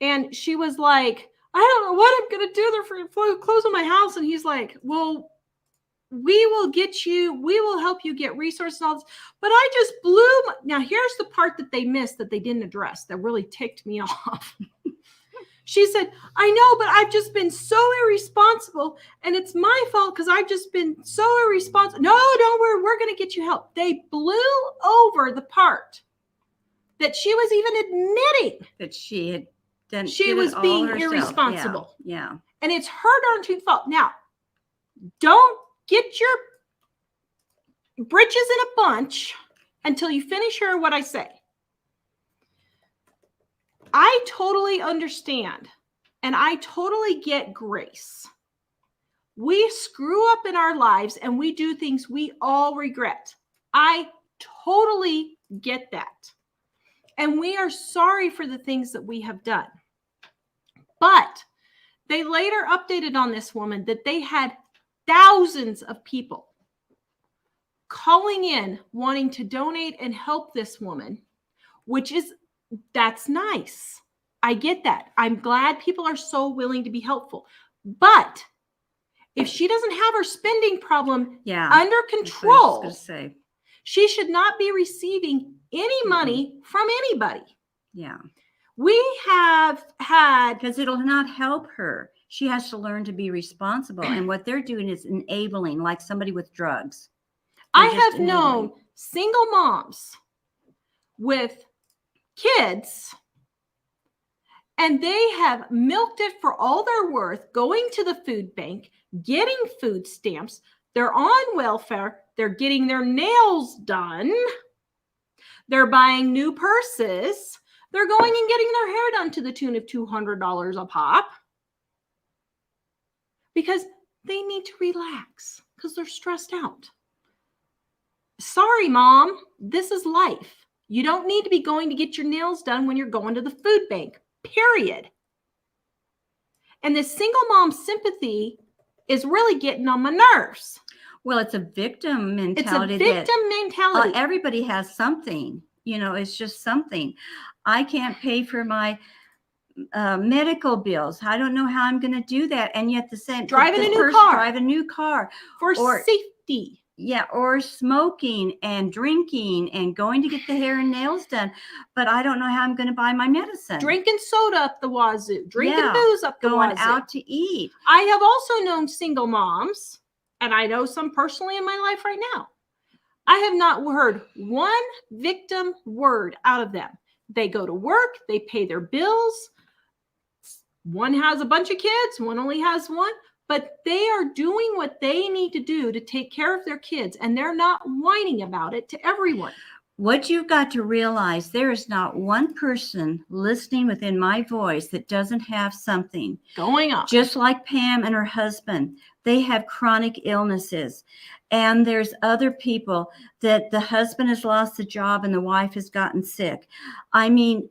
And she was like, I don't know what I'm going to do. They're foreclosing my house. And he's like, well, we will help you get resources and all this. But I just blew. Now, here's the part that they missed that they didn't address that really ticked me off. She said, I know, but I've just been so irresponsible. And it's my fault because I've just been so irresponsible. No, don't worry. We're going to get you help. They blew over the part that she was even admitting that she had done. She was being irresponsible. Yeah. And it's her darn tooth fault. Now, don't get your britches in a bunch until you finish hearing what I say. I totally understand and I totally get grace. We screw up in our lives and we do things we all regret. I totally get that. And we are sorry for the things that we have done. But they later updated on this woman that they had thousands of people calling in wanting to donate and help this woman, that's nice. I get that. I'm glad people are so willing to be helpful. But if she doesn't have her spending problem under control, she should not be receiving any money from anybody. Yeah. We have had... Because it'll not help her. She has to learn to be responsible. And what they're doing is enabling, like somebody with drugs. I have known single moms with kids And they have milked it for all they're worth, going to the food bank, getting food stamps. They're on welfare. They're getting their nails done. They're buying new purses. They're going and getting their hair done to the tune of $200 a pop because they need to relax because they're stressed out. Sorry, Mom, this is life. You don't need to be going to get your nails done when you're going to the food bank, period. And this single mom sympathy is really getting on my nerves. Well, it's a victim It's mentality. a victim mentality. Everybody has something, it's just something. I can't pay for my medical bills. I don't know how I'm going to do that. And yet Driving a new car for safety. Yeah, or smoking and drinking and going to get the hair and nails done. But I don't know how I'm going to buy my medicine. Drinking soda up the wazoo. Drinking booze up the going wazoo. Out to eat. I have also known single moms, and I know some personally in my life right now. I have not heard one victim word out of them. They go to work. They pay their bills. One has a bunch of kids. One only has one. But they are doing what they need to do to take care of their kids, and they're not whining about it to everyone. What you've got to realize, there is not one person listening within my voice that doesn't have something going on. Just like Pam and her husband, they have chronic illnesses. And there's other people that the husband has lost the job and the wife has gotten sick. I mean,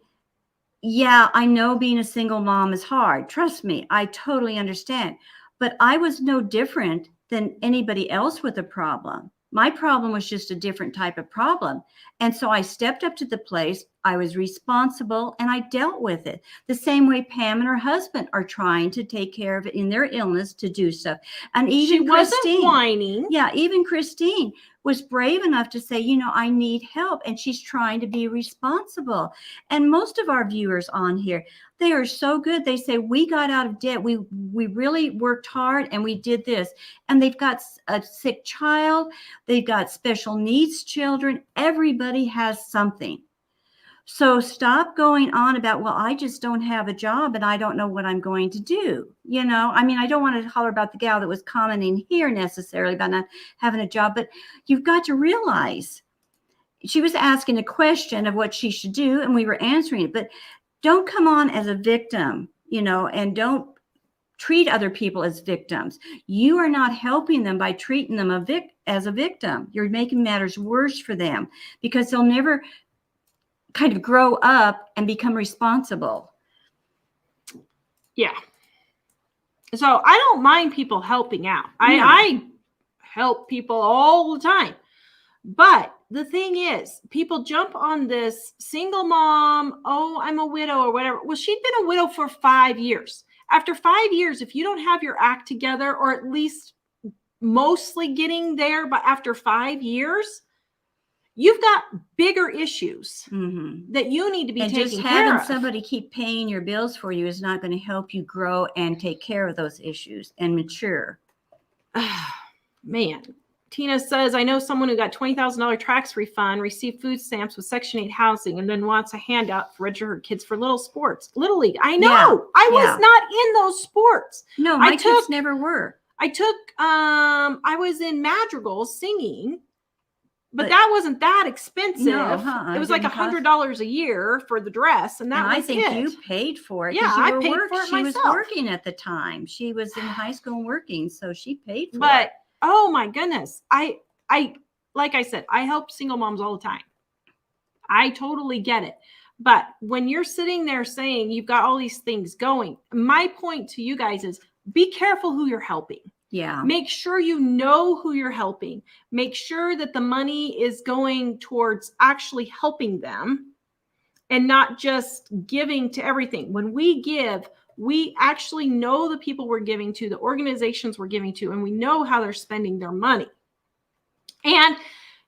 yeah, I know being a single mom is hard. Trust me, I totally understand. But I was no different than anybody else with a problem. My problem was just a different type of problem. And so I stepped up to the place. I was responsible and I dealt with it. The same way Pam and her husband are trying to take care of it in their illness to do stuff. And even she wasn't Christine, whining. Yeah, even Christine was brave enough to say, I need help. And she's trying to be responsible. And most of our viewers on here, they are so good. They say, we got out of debt. We really worked hard and we did this. And they've got a sick child. They've got special needs children. Everybody has something. So stop going on about, well, I just don't have a job and I don't know what I'm going to do. I don't want to holler about the gal that was commenting here necessarily about not having a job, but you've got to realize she was asking a question of what she should do and we were answering it. But don't come on as a victim, and don't treat other people as victims. You are not helping them by treating them as a victim. You're making matters worse for them because they'll never kind of grow up and become responsible. Yeah. So I don't mind people helping out. I help people all the time. But the thing is, people jump on this single mom, oh, I'm a widow or whatever. Well, she'd been a widow for 5 years. After 5 years, if you don't have your act together, or at least mostly getting there, but after 5 years, you've got bigger issues that you need to be taking care of. And just having somebody keep paying your bills for you is not going to help you grow and take care of those issues and mature. Man. Tina says, I know someone who got $20,000 tax refund, received food stamps with Section 8 housing, and then wants a handout for register her kids for Little League. I know. Yeah, I was not in those sports. No, my kids never were. I was in madrigals singing, but that wasn't that expensive. No, it was like $100 a year for the dress, and I think you paid for it. Yeah, I paid for it She myself. was working at the time. She was in high school and working, so she paid for it. But oh my goodness, I like I said, I help single moms all the time. I totally get it. But when you're sitting there saying you've got all these things going, my point to you guys is be careful who you're helping. Yeah. Make sure you know who you're helping. Make sure that the money is going towards actually helping them and not just giving to everything. When we give, we actually know the people we're giving to, the organizations we're giving to, and we know how they're spending their money. And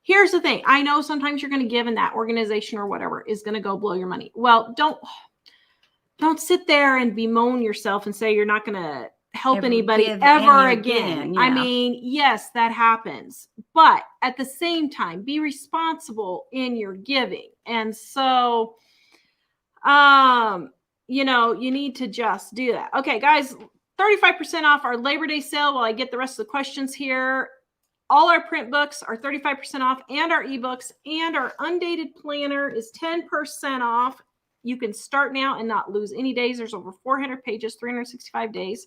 here's the thing. I know sometimes you're going to give and that organization or whatever is going to go blow your money. Well, don't sit there and bemoan yourself and say you're not going to help anybody ever again. Yeah. I mean, yes, that happens. But at the same time, be responsible in your giving. And so, you know, you need to just do that. Okay, guys, 35% off our Labor Day sale while I get the rest of the questions here. All our print books are 35% off, and our ebooks, and our undated planner is 10% off. You can start now and not lose any days. There's over 400 pages, 365 days.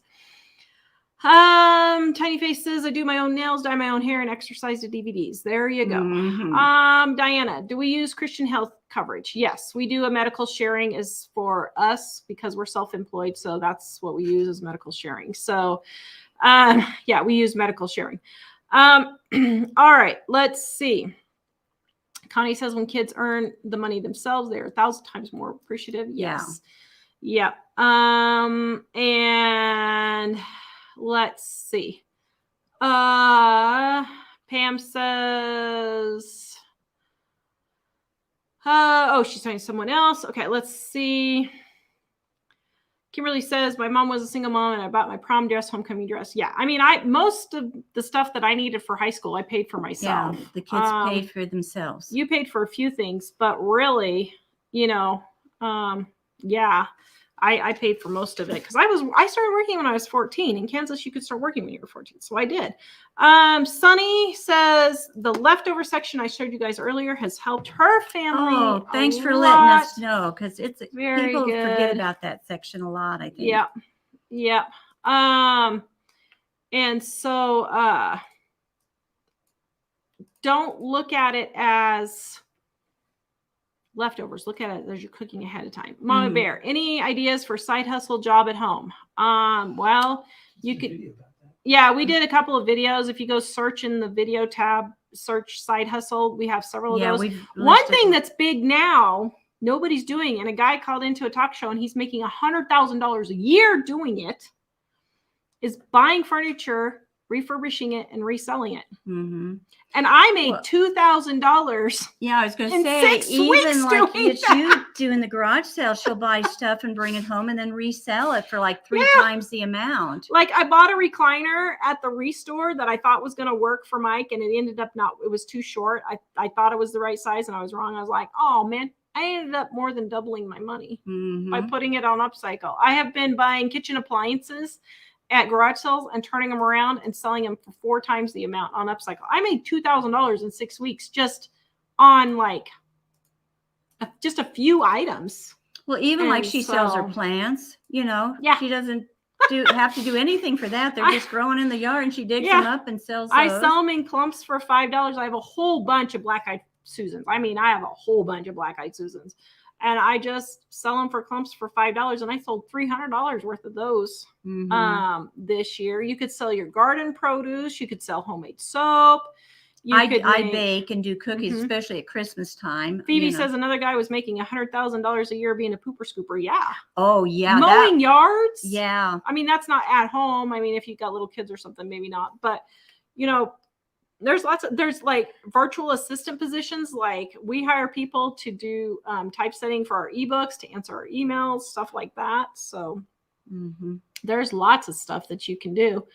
Tiny Face says, I do my own nails, dye my own hair, and exercise the DVDs. There you go. Diana, do we use Christian health coverage? Yes, we do. A medical sharing is for us because we're self-employed. So that's what we use, is medical sharing. So, yeah, we use medical sharing. All right, let's see. Connie says, when kids earn the money themselves, they're 1,000 times more appreciative. Yes. Yeah. And let's see. Pam says, oh, she's talking to someone else. Okay, let's see. Kimberly says, my mom was a single mom and I bought my prom dress, homecoming dress. Yeah. I mean, most of the stuff that I needed for high school, I paid for myself. Yeah, the kids paid for themselves. You paid for a few things, but really, you know, yeah, I paid for most of it because I started working when I was 14. In Kansas, you could start working when you were 14. So I did. Sunny says the leftover section I showed you guys earlier has helped her family. Oh, thanks for letting us know, because it's Very people good. forget about that section a lot, I think. Yeah. Yeah. And so don't look at it as leftovers. Look at it as you're cooking ahead of time. Mama Bear, any ideas for side hustle job at home? Well, you could, yeah, we did a couple of videos. If you go search in the video tab, search side hustle, we have several of those. One thing that's big now, nobody's doing, and a guy called into a talk show and he's making $100,000 a year doing it, is buying furniture, refurbishing it, and reselling it. And I made $2,000. Yeah, I was going to in say, 6 even weeks like doing you do in the garage sale, she'll buy stuff and bring it home and then resell it for like 3 times the amount. Like I bought a recliner at the Restore that I thought was going to work for Mike, and it ended up not. It was too short. I thought it was the right size, and I was wrong. I was like, oh man, I ended up more than doubling my money by putting it on upcycle. I have been buying kitchen appliances at garage sales and turning them around and selling them for 4 times the amount on upcycle. I made $2,000 in 6 weeks just on like just a few items. Well, even like she sells her plants, you know, she doesn't have to do anything for that. They're just growing in the yard, and she digs them up and sells those. I sell them in clumps for $5. I have a whole bunch of black-eyed Susans. I mean, I have a whole bunch of black-eyed Susans. And I just sell them for clumps for $5, and I sold $300 worth of those this year. You could sell your garden produce. You could sell homemade soap. I bake and do cookies, especially at Christmas time. Phoebe says another guy was making $100,000 a year being a pooper scooper. Yeah. Oh yeah. Mowing yards. Yeah. I mean, that's not at home. I mean, if you've got little kids or something, maybe not. But you know, there's like virtual assistant positions. Like we hire people to do typesetting for our ebooks, to answer our emails, stuff like that. So there's lots of stuff that you can do.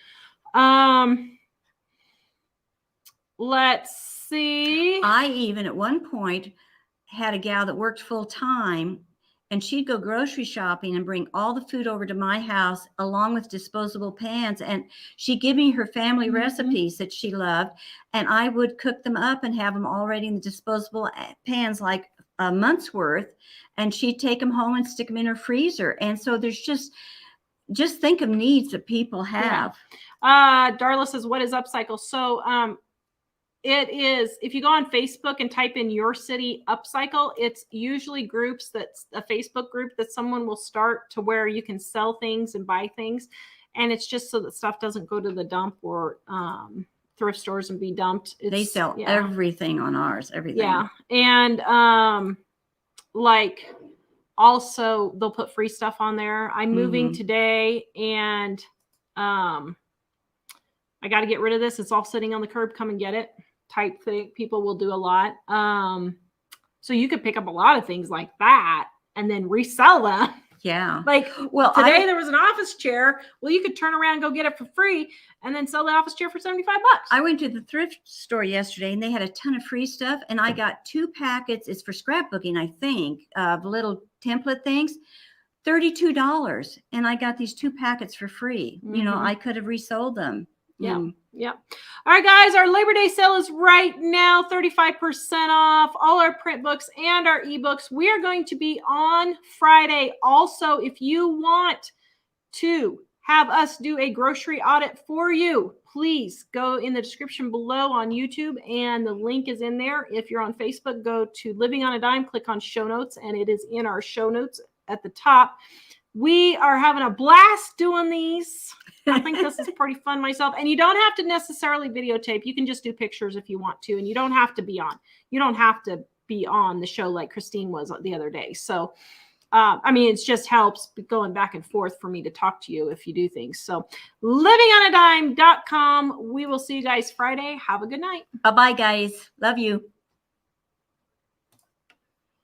Let's see. I even at one point had a gal that worked full time, and she'd go grocery shopping and bring all the food over to my house along with disposable pans. And she'd give me her family recipes that she loved, and I would cook them up and have them already in the disposable pans, like a month's worth. And she'd take them home and stick them in her freezer. And so there's just think of needs that people have. Darla says, what is upcycle? So, it is, if you go on Facebook and type in your city upcycle, it's usually groups that's a Facebook group that someone will start to where you can sell things and buy things. And it's just so that stuff doesn't go to the dump or thrift stores and be dumped. They sell everything on ours, everything. Yeah. And like also they'll put free stuff on there. I'm moving today, and I got to get rid of this. It's all sitting on the curb. Come and get it type thing. People will do a lot. So you could pick up a lot of things like that and then resell them. Yeah. Like, well, today there was an office chair. Well, you could turn around and go get it for free and then sell the office chair for $75. I went to the thrift store yesterday, and they had a ton of free stuff. And I got 2 packets. It's for scrapbooking, I think, of little template things $32, and I got these 2 packets for free. You know, Mhm. I could have resold them. Yeah. And Yeah. All right, guys, our Labor Day sale is right now, 35% off all our print books and our ebooks. We are going to be on Friday. Also, if you want to have us do a grocery audit for you, please go in the description below on YouTube, and the link is in there. If you're on Facebook, go to Living on a Dime, click on show notes, and it is in our show notes at the top. We are having a blast doing these. I think this is pretty fun myself. And you don't have to necessarily videotape. You can just do pictures if you want to, and you don't have to be on. You don't have to be on the show like Christine was the other day. So, I mean, it just helps going back and forth for me to talk to you if you do things. So livingonadime.com. We will see you guys Friday. Have a good night. bye-bye, guys. Love you.